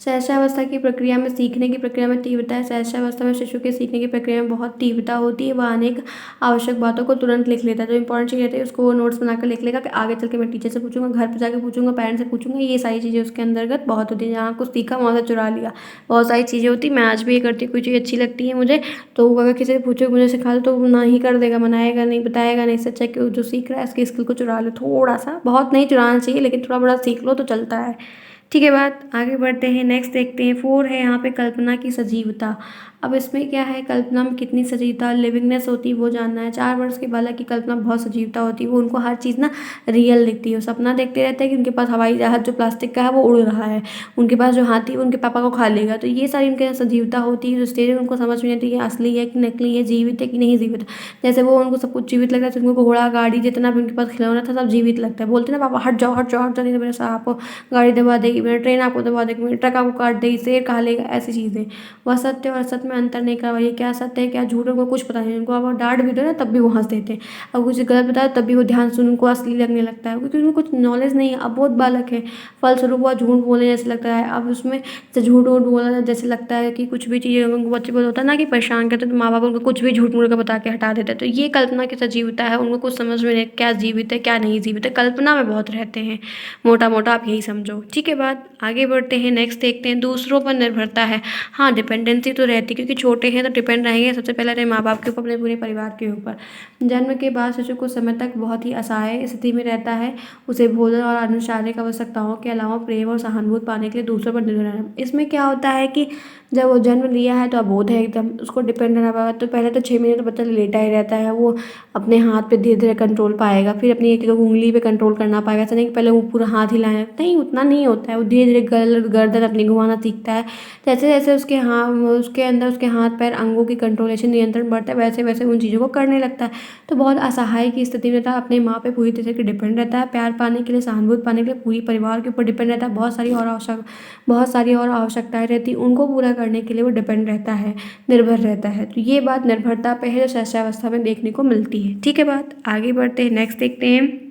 सहस्रावस्था की प्रक्रिया में सीखने की प्रक्रिया में तीव्रता है। सहस्रावस्था में शिशु के सीखने की प्रक्रिया में बहुत तीव्रता होती है। वह अनेक आवश्यक बातों को तुरंत लिख लेता है। जो इंपॉर्टेंट चीज़ रहती है उसको वो नोट्स बनाकर लिख लेगा कि आगे चल के मैं टीचर से पूछूंगा, घर पर जाकर पूछूंगा, पेरेंट्स से पूछूंगा। ये सारी चीज़ें उसके अंतर्गत बहुत होती है। जहाँ कुछ सीखा वहाँ से चुरा लिया, बहुत सारी चीज़ें होती। मैं आज भी ये करती हूँ, कोई चीज़ अच्छी लगती है मुझे तो अगर किसी से पूछो मुझे सिखा दो तो वो ना ही कर देगा, मनाएगा नहीं, बताएगा नहीं। इससे अच्छा कि जो सीख रहा है इसकी स्किल को चुरा लो थोड़ा सा, बहुत नहीं चुराना चाहिए लेकिन थोड़ा बड़ा सीख लो तो चलता है। ठीक है बात। आगे बढ़ते हैं, नेक्स्ट देखते हैं। 4 है यहाँ पे कल्पना की सजीवता। अब इसमें क्या है, कल्पना में कितनी सजीवता, लिविंगनेस होती है वो जानना है। 4 वर्ष के बालक की कल्पना बहुत सजीवता होती है, वो उनको हर चीज़ ना रियल दिखती है। वो सपना देखते रहते हैं कि उनके पास हवाई जहाज जो प्लास्टिक का है वो उड़ रहा है, उनके पास जो हाथी है वो उनके पापा को खा लेगा। तो ये सारी उनके यहाँ सजीवता होती है। जो स्टेज में उनको समझ में नहीं आती है असली है कि नकली है, जीवित है कि नहीं जीवित है। जैसे वो उनको सब कुछ जीवित लगता है, तो उनको घोड़ा, गाड़ी, जितना भी उनके पास खिलौना था सब जीवित लगता है। बोलते हैं ना पापा हट जाओ, हट जाओ, हट जाओ, नहीं तो मेरे साथ आपको गाड़ी दबा देगी, मेरा ट्रेन आपको दबा देगी, मेरा ट्रक आपको काट देगी, शेर खा लेगा, ऐसी चीज़ें। वह सत्य और असत्य में में अंतर नहीं कर पाए, क्या सत्य है क्या झूठ है उनको कुछ पता नहीं। उनको आप डाँट भी दो ना तब भी वो हँस देते हैं, अब कुछ गलत बताओ तब भी वो ध्यान से उनको असली लगने लगता है, क्योंकि उनको कुछ नॉलेज नहीं है, अब बहुत बालक है, फलस्वरूप वो झूठ बोलने जैसे लगता है। अब उसमें से झूठ-वूठ बोलना जैसे लगता है कि कुछ भी चीज़ें उनको बच्चे को होता है ना कि परेशान करते हैं, तो माँ-बाप उनको कुछ भी झूठ-मूठ का बता के हटा देते हैं। तो ये कल्पना के साथ जीविता है, उनको कुछ समझ में नहीं क्या जीवित है, क्या नहीं जीवित है, कल्पना में बहुत रहते हैं। मोटा-मोटा आप यही समझो। ठीक है बात, आगे बढ़ते हैं, नेक्स्ट देखते हैं, दूसरों पर निर्भरता है। हाँ, डिपेंडेंसी तो रहती है क्योंकि छोटे हैं तो डिपेंड रहेंगे सबसे पहले अपने माँ-बाप के ऊपर, अपने पूरे परिवार के ऊपर। जन्म के बाद शिशु कुछ समय तक बहुत ही असहाय स्थिति में रहता है। उसे भोजन और अन्य शारीरिक आवश्यकताओं के अलावा प्रेम और सहानुभूति पाने के लिए दूसरों पर निर्भर रहना। इसमें क्या होता है कि जब वो जन्म लिया है तो अबोध है एकदम, उसको डिपेंड रहना पड़ेगा। तो पहले तो 6 महीने तो बच्चा लेटा ही रहता है, वो अपने हाथ पे धीरे-धीरे कंट्रोल पाएगा, फिर अपनी एक-एक उँगली पे कंट्रोल करना पाएगा। ऐसा नहीं कि पहले वो पूरा हाथ हिलाएँ, नहीं उतना नहीं होता है, वो धीरे-धीरे गर्दन अपनी घुमाना सीखता है। जैसे-जैसे उसके अंदर उसके हाथ-पैर अंगों की कंट्रोलेशन नियंत्रण बढ़ता है, वैसे-वैसे उन चीज़ों को करने लगता है। तो बहुत असहाय की स्थिति में रहता है, अपनी माँ पे पूरी तरह से डिपेंड रहता है, प्यार पाने के लिए, सहानुभूति पाने के लिए पूरी परिवार के ऊपर डिपेंड रहता है। बहुत सारी और आवश्यकताएँ रहती हैं, उनको पूरा करने के लिए वो डिपेंड रहता है, निर्भर रहता है। तो ये बात निर्भरता पे है जो शैशवावस्था में देखने को मिलती है। ठीक है बात, आगे बढ़ते हैं, नेक्स्ट देखते हैं।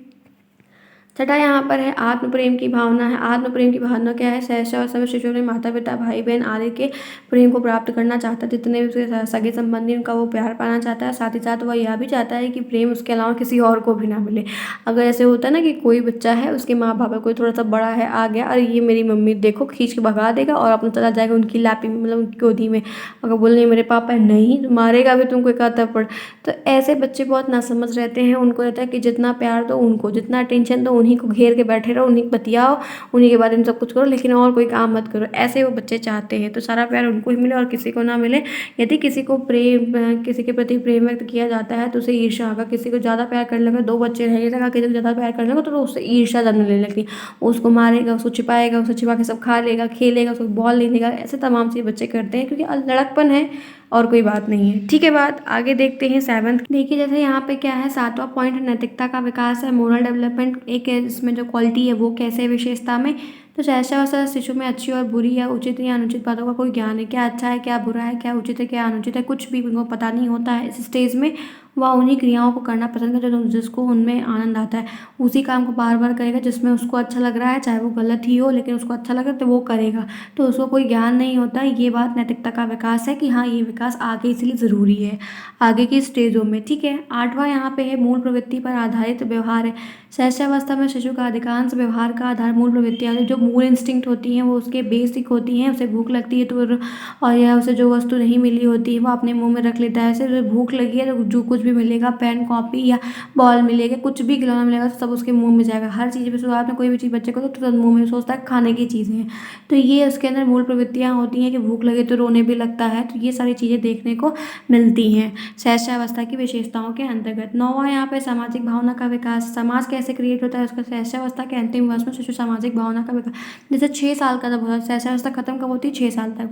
छठा यहाँ पर है आत्म प्रेम की भावना है। आत्म प्रेम की भावना क्या है? शैशवावस्था में शिशु अपने माता-पिता, भाई-बहन आदि के प्रेम को प्राप्त करना चाहता है। जितने भी उसके सगे संबंधी उनका वो प्यार पाना चाहता है। साथ ही साथ वह यह भी चाहता है कि प्रेम उसके अलावा किसी और को भी ना मिले। अगर ऐसे होता है ना कि कोई बच्चा है, उसके माँ-बाप है, कोई थोड़ा-सा बड़ा है, आ गया, अरे ये मेरी मम्मी देखो, खींच के भगा देगा और अपना चला जाएगा उनकी लैपी में, मतलब उनकी गोदी में। अगर बोले नहीं मेरे पापा है, नहीं मारेगा भी तुमको एक आध थप्पड़। तो ऐसे बच्चे बहुत नासमझ रहते हैं। उनको रहता है कि जितना प्यार दो उनको, जितना अटेंशन दो उन्हीं को घेर के बैठे रहो, उन्हीं को बतियाओ, उन्हीं के बारे में सब कुछ करो, लेकिन और कोई काम मत करो। ऐसे वो बच्चे चाहते हैं। तो सारा प्यार उनको ही मिले और किसी को ना मिले। यदि किसी के प्रति प्रेम व्यक्त किया जाता है तो उसे ईर्ष्या होगा। किसी को ज़्यादा प्यार करने लगा, 2 बच्चे रहेंगे लगा, किसी को ज़्यादा प्यार करने लगा तो उससे ईर्ष्या जन्म लेने लगती है। उसको मारेगा, उसको छिपाएगा, उसे छिपा के सब खा लेगा, खेलेगा, उसको बॉल नहीं देगा। ऐसे तमाम चीज़ बच्चे करते हैं क्योंकि लड़कपन है और कोई बात नहीं है। ठीक है बात, आगे देखते हैं 7th। देखिए जैसे यहाँ पे क्या है, 7वां पॉइंट नैतिकता का विकास है, मोरल डेवलपमेंट। एक है इसमें जो क्वालिटी है वो कैसे है विशेषता में, तो शैशवावस्था शिशु में अच्छी और बुरी या उचित या अनुचित बातों का कोई ज्ञान है। क्या अच्छा है, क्या बुरा है, क्या उचित है, क्या अनुचित है, कुछ भी उनको पता नहीं होता है। इस स्टेज में वह उन्हीं क्रियाओं को करना पसंद करता है जिसको उनमें आनंद आता है। उसी काम को बार-बार करेगा जिसमें उसको अच्छा लग रहा है, चाहे वो गलत ही हो लेकिन उसको अच्छा लगे तो वो करेगा। तो उसको कोई ज्ञान नहीं होता है। ये बात नैतिकता का विकास है कि हाँ, ये विकास आगे इसलिए ज़रूरी है, आगे की स्टेजों में। ठीक है, 8वां यहाँ पे है मूल प्रवृत्ति पर आधारित व्यवहार है। शैशवावस्था में शिशु का अधिकांश व्यवहार का आधार मूल प्रवृत्तियाँ हैं। जो मूल इंस्टिंक्ट होती हैं वो उसके बेसिक होती हैं। उसे भूख लगती है तो और या उसे जो वस्तु नहीं मिली होती है वो अपने मुँह में रख लेता है। ऐसे उसे भूख लगी है तो जो कुछ भी मिलेगा, पेन, कॉपी या बॉल मिलेगा, कुछ भी खिलौना मिलेगा तो सब उसके मुँह में जाएगा। हर चीज़ में शुरुआत में कोई भी चीज़ बच्चे को तो तुरंत मुँह में सोचता है खाने की चीज़ें हैं। तो ये उसके अंदर मूल प्रवृत्तियाँ होती हैं कि भूख लगे तो रोने भी लगता है। तो ये सारी चीज़ें देखने को मिलती हैं शैशवावस्था की विशेषताओं के अंतर्गत। 9वां यहाँ पे सामाजिक भावना का विकास। समाज कैसे क्रिएट होता है उसका शैशवावस्था के अंतिम वर्ष में शिशु सामाजिक भावना का विकास। जैसे 6 साल का जब होता है, शैशवावस्था खत्म कब होती है? 6 साल तक।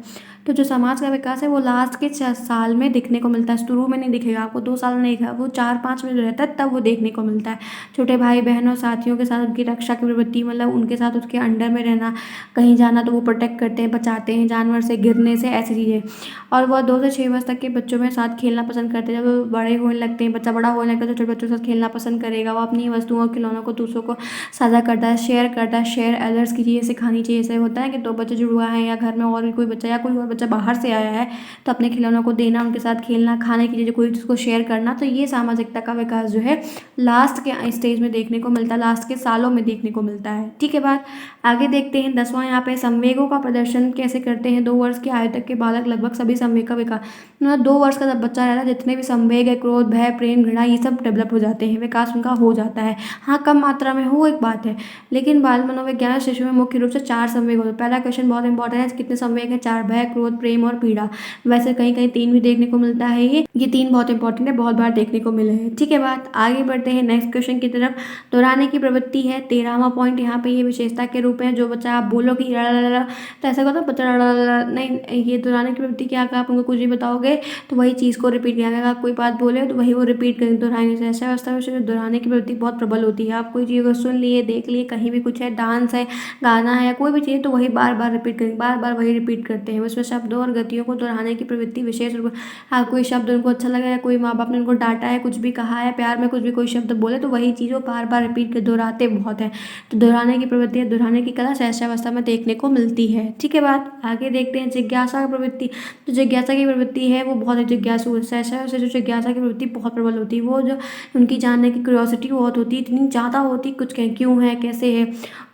तो जो समाज का विकास है वो लास्ट के 6 साल में दिखने को मिलता है। शुरू में नहीं दिखेगा आपको, 2 साल में नहीं दिखेगा, वो 4-5 में जो रहता है तब वो देखने को मिलता है। छोटे भाई बहन और साथियों के साथ उनकी रक्षा की प्रवृत्ति, मतलब उनके साथ उसके अंडर में रहना, कहीं जाना तो वो प्रोटेक्ट करते हैं, बचाते हैं जानवर से, गिरने से, ऐसी चीज़ें। और वह 2 से 6 वर्ष तक के बच्चों में साथ खेलना पसंद करते हैं। जब वो बड़े होने लगते हैं, बच्चा बड़ा होने लगता है तो छोटे बच्चों के साथ खेलना पसंद करेगा। वो अपनी वस्तुओं और खिलौनों को दूसरों को साझा करता है, शेयर करता है। शेयर अदर्स की चीज़ें सिखानी चाहिए। ऐसे होता है कि 2 बच्चे जुड़वा हैं या घर में और भी कोई बच्चा या कोई और बच्चा बाहर से आया है तो अपने खिलौनों को देना, उनके साथ खेलना, खाने की चीज़ें कोई जिसको शेयर करना। तो ये सामाजिकता का विकास जो है लास्ट के स्टेज में देखने को मिलता है, लास्ट के सालों में देखने को मिलता है। ठीक है बात, आगे देखते हैं 10वां यहाँ पे संवेगों का प्रदर्शन कैसे करते हैं। 2 वर्ष की आयु तक के बालक लगभग सभी संवेग का विकास, मतलब 2 वर्ष का जब बच्चा रहता है जितने भी संवेग है, क्रोध, भय, प्रेम, घृणा, ये सब डेवलप हो जाते हैं, विकास उनका हो जाता है। हाँ, कम मात्रा में हो एक बात है, लेकिन बाल मनोविज्ञान शिशु में मुख्य रूप से 4 संवेग होते हैं। पहला क्वेश्चन बहुत इंपॉर्टेंट है, कितने संवेग हैं? 4, भय, क्रोध, प्रेम और पीड़ा। वैसे कहीं कहीं 3 भी देखने को मिलता है। ये 3 बहुत इंपॉर्टेंट है, बहुत बार देखने को मिले हैं। ठीक है बात, आगे बढ़ते हैं नेक्स्ट क्वेश्चन की तरफ। दोहराने की प्रवृत्ति है 13वां पॉइंट यहाँ पे, ये विशेषता के रूप में जो बच्चा आप बोलो कि ला तो ऐसा होता है बच्चा ला नहीं, ये दोहराने की प्रवृत्ति क्या, आप उनको कुछ भी बताओगे तो वही चीज़ को रिपीट किया जाएगा। कोई बात बोले तो वही वो रिपीट करेंगे, दोहराएंगे। ऐसा अवस्था में दोहराने की प्रवृत्ति बहुत प्रबल होती है। होती है। आप कोई चीज़ को सुन लिए, देख लिए, कहीं भी कुछ है, डांस है, गाना है या कोई भी चीज़, तो वही बार-बार रिपीट करेंगे, बार-बार वही रिपीट करते हैं। उसमें शब्दों और गतियों को दोहराने की प्रवृत्ति विशेष रूप हाँ, कोई शब्द उनको अच्छा लगा या कोई माँ-बाप ने उनको डाँटा है, कुछ भी कहा है, प्यार में कुछ भी कोई शब्द बोले तो वही चीज़ वो बार-बार रिपीट कर दोहराते बहुत हैं। तो दोहराने की प्रवृत्ति या दोहराने की कला शैशवावस्था में देखने को मिलती है। ठीक है बात, आगे देखते हैं जिज्ञासा प्रवृत्ति। जो जिज्ञासा की प्रवृत्ति है वो बहुत ही जिज्ञासु है। शैशव से जो जिज्ञासा की प्रवृत्ति बहुत प्रबल होती है, वो जो उनकी जानने की क्यूरियोसिटी बहुत होती है, इतनी ज़्यादा होती है, कुछ कहें क्यों है, कैसे है।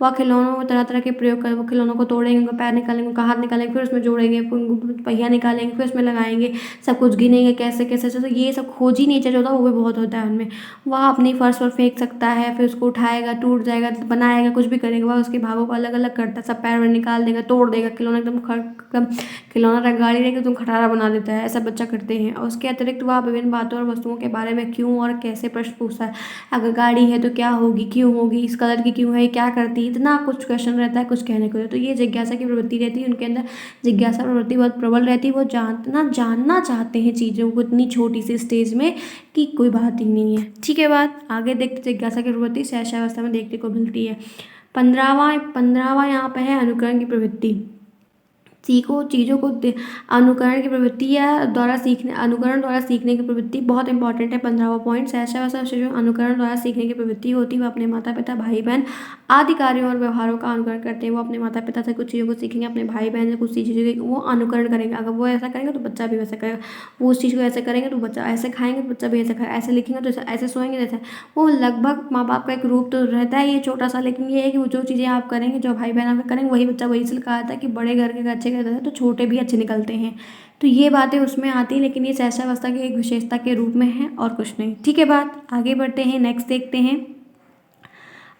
वह खिलौनों में तरह-तरह के प्रयोग कर वो खिलौनों को तोड़ेंगे, उनका पैर निकालेंगे, उनका हाथ निकालेंगे, फिर उसमें जोड़ेंगे, फिर उनको पहिया निकालेंगे, फिर उसमें लगाएँगे, सब कुछ गिनेंगे कैसे-कैसे, तो ये सब खोजी नेचर जो होता है वो भी बहुत होता है उनमें। वह अपनी फर्श पर फेंक सकता है, फिर उसको उठाएगा, टूट जाएगा, बनाएगा, कुछ भी करेगा, वह उसके भागों को अलग-अलग करता है, सब पैर-वैर निकाल देगा, तोड़ देगा, खिलौना एकदम खिलौना गाड़ी रहेगी तो खटारा बना देता है, ऐसा बच्चा करते हैं। और उसके अतिरिक्त वह विभिन्न बातों और वस्तुओं के बारे में क्यों और कैसे प्रश्न पूछता है। अगर गाड़ी है तो क्या होगी, क्यों होगी, इस कलर की क्यों है, ये क्या करती है, इतना कुछ क्वेश्चन रहता है कुछ कहने को। तो ये जिज्ञासा की प्रवृत्ति रहती है उनके अंदर, जिज्ञासा प्रवृत्ति बहुत प्रबल रहती है। वो जानना चाहते हैं चीज़ों को इतनी छोटी सी स्टेज में कि कोई बात ही नहीं है। ठीक है बात, आगे देखते जिज्ञासा की प्रवृत्ति शैशवावस्था में देखने को मिलती है। 15वां यहाँ पे है अनुकरण की प्रवृत्ति। सीखो चीज़ों को अनुकरण की प्रवृत्ति या अनुकरण द्वारा सीखने की प्रवृत्ति बहुत इंपॉर्टेंट है। 15वां पॉइंट शैशवावस्था से जो अनुकरण द्वारा सीखने की प्रवृत्ति होती है वो अपने माता पिता, भाई बहन आदि कार्यों और व्यवहारों का अनुकरण करते हैं। वो अपने माता पिता से कुछ चीज़ों को सीखेंगे, अपने भाई बहन से कुछ चीज़ें वो अनुकरण करेंगे। अगर वो ऐसा करेंगे तो बच्चा भी वैसा करेगा, वो उस चीज़ को ऐसे करेंगे तो बच्चा ऐसे खाएंगे तो बच्चा भी ऐसे खाएगा, ऐसे लिखेंगे तो ऐसे सोएंगे जैसे। वो लगभग माँ बाप का एक रूप तो रहता है ये छोटा सा, लेकिन ये है कि वो जो चीज़ें आप करेंगे, जो भाई बहन आप करेंगे, वही बच्चा वही से कहा था कि बड़े घर के अच्छे करते हैं तो छोटे भी अच्छे निकलते हैं। तो ये बातें उसमें आती हैं, लेकिन ये शैशवावस्था की एक विशेषता के रूप में है और कुछ नहीं। ठीक है बात, आगे बढ़ते हैं, नेक्स्ट देखते हैं।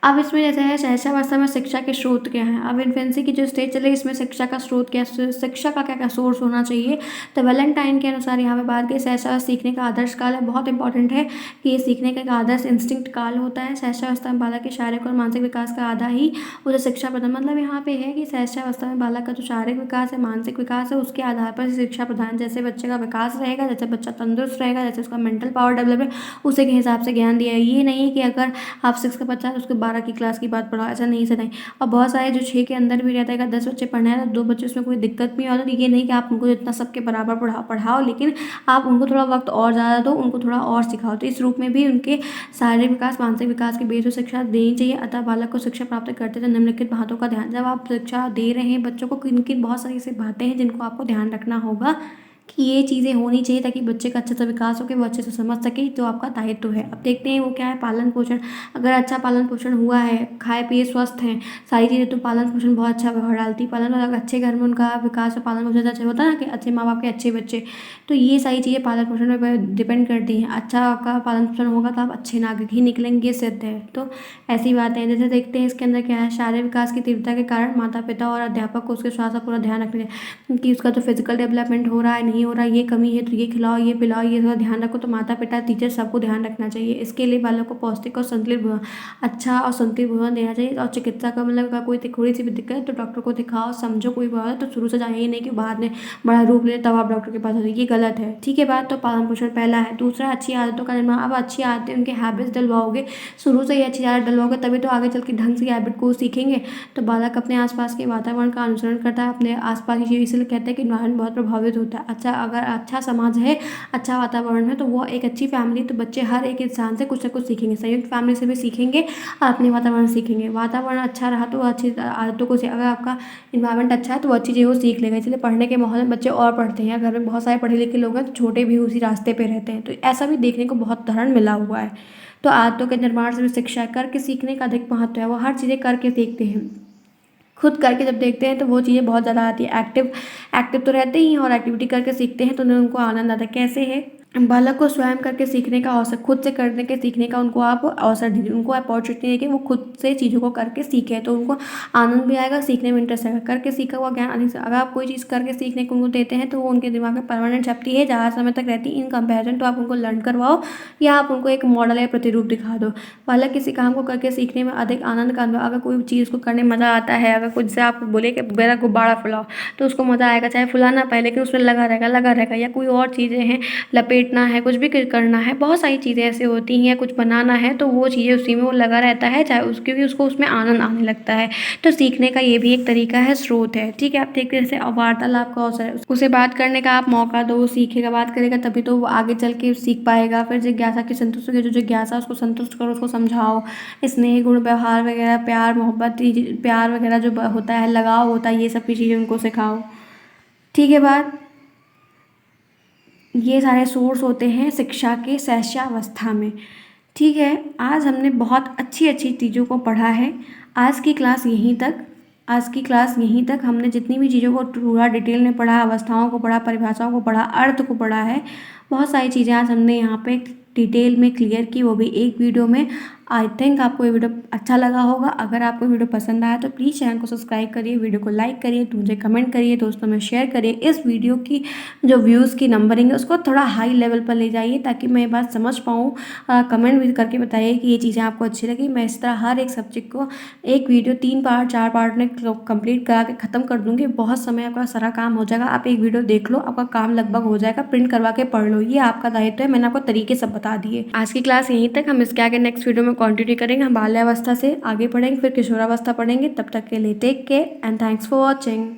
अब इसमें जैसे है शैशवावस्था में शिक्षा के स्रोत क्या हैं। अब इन्फेंसी की जो स्टेज चले इसमें शिक्षा का स्रोत क्या, शिक्षा का क्या क्या सोर्स होना चाहिए। तो वैलेंटाइन के अनुसार यहाँ पे बात की शैशवावस्था सीखने का आदर्श काल है। बहुत इंपॉर्टेंट है कि ये सीखने का एक आदर्श इंस्टिंक्ट काल होता है। शैशवावस्था में बालक के शारीरिक और मानसिक विकास का आधा ही उसे शिक्षा प्रदान, मतलब यहाँ पे है कि शैशवावस्था में बालक का जो शारीरिक विकास है, मानसिक विकास है, उसके आधार पर शिक्षा प्रदान, जैसे बच्चे का विकास रहेगा, जैसे बच्चा तंदुरुस्त रहेगा, जैसे उसका मेंटल पावर डेवलप है, उसी के हिसाब से ज्ञान दिया है। ये नहीं कि अगर आप 6 का बच्चा है तो उसको 12 की क्लास की बात पढ़ाओ, ऐसा नहीं से नहीं। और बहुत सारे जो 6 के अंदर भी रहता है, अगर 10 बच्चे पढ़ना है तो 2 बच्चे उसमें कोई दिक्कत नहीं होता। तो ये नहीं कि आप उनको इतना सबके बराबर पढ़ाओ, लेकिन आप उनको थोड़ा वक्त और ज़्यादा दो, उनको थोड़ा और सिखाओ। तो इस रूप में भी उनके शारीरिक विकास, मानसिक विकास के बेस पर शिक्षा देनी चाहिए। अतः बालक को शिक्षा प्राप्त करते थे निम्नलिखित बातों का ध्यान, जब आप शिक्षा दे रहे हैं बच्चों को, किन किन बहुत सारी ऐसी बातें हैं जिनको आपको ध्यान रखना होगा कि ये चीज़ें होनी चाहिए ताकि बच्चे का अच्छे से विकास हो, कि वो अच्छे से समझ सके, तो आपका दायित्व है। अब देखते हैं वो क्या है, पालन पोषण। अगर अच्छा पालन पोषण हुआ है, खाए पिए स्वस्थ हैं सारी चीज़ें, तो पालन पोषण बहुत अच्छा प्रभाव डालती है। पालन अगर अच्छे घर में उनका विकास और पालन पोषण अच्छा होता है ना, कि अच्छे माँ बाप के अच्छे बच्चे, तो ये सारी चीज़ें पालन पोषण पर डिपेंड करती हैं। अच्छा आपका पालन पोषण होगा तो आप अच्छे नागरिक ही निकलेंगे, ये सिद्ध है। तो ऐसी बात है। जैसे देखते हैं इसके अंदर क्या है, शारीरिक विकास की तीव्रता के कारण माता पिता और अध्यापक को उसके स्वास्थ्य का पूरा ध्यान रखना चाहिए कि उसका जो फिजिकल डेवलपमेंट हो रहा है, नहीं हो रहा है, ये कमी है तो ये खिलाओ, ये पिलाओ, ये थोड़ा ध्यान रखो। तो माता पिता, टीचर सबको ध्यान रखना चाहिए। इसके लिए बालक को पौष्टिक और संतुलित भोजन, अच्छा और संतुलित भोजन देना चाहिए। और चिकित्सा का मतलब अगर कोई थोड़ी सी भी दिक्कत है तो डॉक्टर को दिखाओ, समझो कोई बात है तो शुरू से जाइए, नहीं कि बाद में बड़ा रूप ले तब आप डॉक्टर के पास जाइए, ये गलत है। ठीक है बात, तो पालन पोषण पहला है। दूसरा, अच्छी आदतों का निर्माण। अब अच्छी आदतें उनके हैबिट्स डलवाओगे, शुरू से ही अच्छी आदत डलवाओगे तभी तो आगे चल के ढंग से हैबिट को सीखेंगे। तो बालक अपने आसपास के वातावरण का अनुसरण करता है, अपने आसपास की चीज़, इसलिए कहते हैं कि इन्वायरमेंट बहुत प्रभावित होता है। अच्छा, अगर अच्छा समाज है, अच्छा वातावरण है, तो वो एक अच्छी फैमिली, तो बच्चे हर एक इंसान से कुछ ना कुछ सीखेंगे, संयुक्त फैमिली से भी सीखेंगे और अपने वातावरण सीखेंगे। वातावरण अच्छा रहा तो अच्छी आदतों को अगर आपका इन्वायरमेंट अच्छा है तो वो अच्छी चीज़ें वो सीख लेगा। इसलिए पढ़ने के माहौल में बच्चे और पढ़ते हैं। घर में बहुत सारे पढ़े लिखे लोग हैं तो छोटे भी उसी रास्ते पे रहते हैं। तो ऐसा भी देखने को बहुत उदाहरण मिला हुआ है। तो आदतों के निर्माण से भी शिक्षा करके सीखने का अधिक महत्व है। वो हर चीज़ें करके सीखते हैं। खुद करके जब देखते हैं तो वो चीज़ें बहुत ज़्यादा आती है। एक्टिव तो रहते ही हैं और एक्टिविटी करके सीखते हैं तो उनको आनंद आता है। कैसे है, बालक को स्वयं करके सीखने का अवसर, खुद से करने के सीखने का उनको आप अवसर दीजिए, उनको अपॉर्चुनिटी है कि वो खुद से चीज़ों को करके सीखे, तो उनको आनंद भी आएगा, सीखने में इंटरेस्ट आएगा। करके सीखा हुआ ज्ञान अधिक से, अगर आप कोई चीज़ करके सीखने को उनको देते हैं तो वो उनके दिमाग में परमानेंट छपती है, ज़्यादा समय तक रहती है। इन कंपेरिजन तो आप उनको लर्न करवाओ या आप उनको एक मॉडल या प्रतिरूप दिखा दो। बालक किसी काम को करके सीखने में अधिक आनंद का अनुभव, अगर कोई चीज़ को करने में मज़ा आता है, अगर कुछ से आप बोले कि मेरा गुब्बारा फुलाओ तो उसको मज़ा आएगा, चाहे फुलाना पाए लेकिन उसमें लगा रहेगा। या कोई और चीज़ें हैं, लपेट समेटना है, कुछ भी करना है, बहुत सारी चीज़ें ऐसे होती हैं, कुछ बनाना है तो वो चीज़ें उसी में वो लगा रहता है, चाहे उस क्योंकि उसको उसमें आनंद आने लगता है। तो सीखने का ये भी एक तरीका है, स्रोत है, ठीक है। आप देखते हैं जैसे वार्तालाप का अवसर है, उसे बात करने का आप मौका दो, वो सीखेगा, बात करेगा, तभी तो वो आगे चल के सीख पाएगा। फिर जिज्ञासा की संतुष्ट जो जिज्ञासा उसको संतुष्ट करो, उसको समझाओ। स्नेह, गुण, व्यवहार वगैरह, प्यार, मोहब्बत, प्यार वगैरह जो होता है, लगाव होता है, ये सब की चीज़ें उनको सिखाओ, ठीक है बात। ये सारे सोर्स होते हैं शिक्षा के शैशवावस्था में, ठीक है। आज हमने बहुत अच्छी अच्छी चीज़ों को पढ़ा है। आज की क्लास यहीं तक। आज की क्लास यहीं तक। हमने जितनी भी चीज़ों को पूरा डिटेल में पढ़ा, अवस्थाओं को पढ़ा, परिभाषाओं को पढ़ा, अर्थ को पढ़ा है, बहुत सारी चीज़ें आज हमने यहाँ पे डिटेल में क्लियर की, वो भी एक वीडियो में। आई थिंक आपको ये वीडियो अच्छा लगा होगा। अगर आपको वीडियो पसंद आया तो प्लीज़ चैनल को सब्सक्राइब करिए, वीडियो को लाइक करिए, मुझे कमेंट करिए, दोस्तों में शेयर करिए। इस वीडियो की जो व्यूज़ की नंबरिंग है उसको थोड़ा हाई लेवल पर ले जाइए, ताकि मैं ये बात समझ पाऊँ। कमेंट भी करके बताइए कि ये चीज़ें आपको अच्छी लगी। मैं इस तरह हर एक सब्जेक्ट को एक वीडियो 3 पार्ट 4 पार्ट में कंप्लीट करा के ख़त्म कर दूँगी। बहुत समय आपका सारा काम हो जाएगा। आप एक वीडियो देख लो, आपका काम लगभग हो जाएगा। प्रिंट करवा के पढ़ लो, ये आपका दायित्व है। मैंने आपको तरीके सब बता दिए। आज की क्लास यहीं तक। हम इसके आगे नेक्स्ट वीडियो में कंटिन्यू करेंगे। हम बाल्यावस्था से आगे पढ़ेंगे, फिर किशोरावस्था पढ़ेंगे। तब तक के लिए take care and thanks for watching.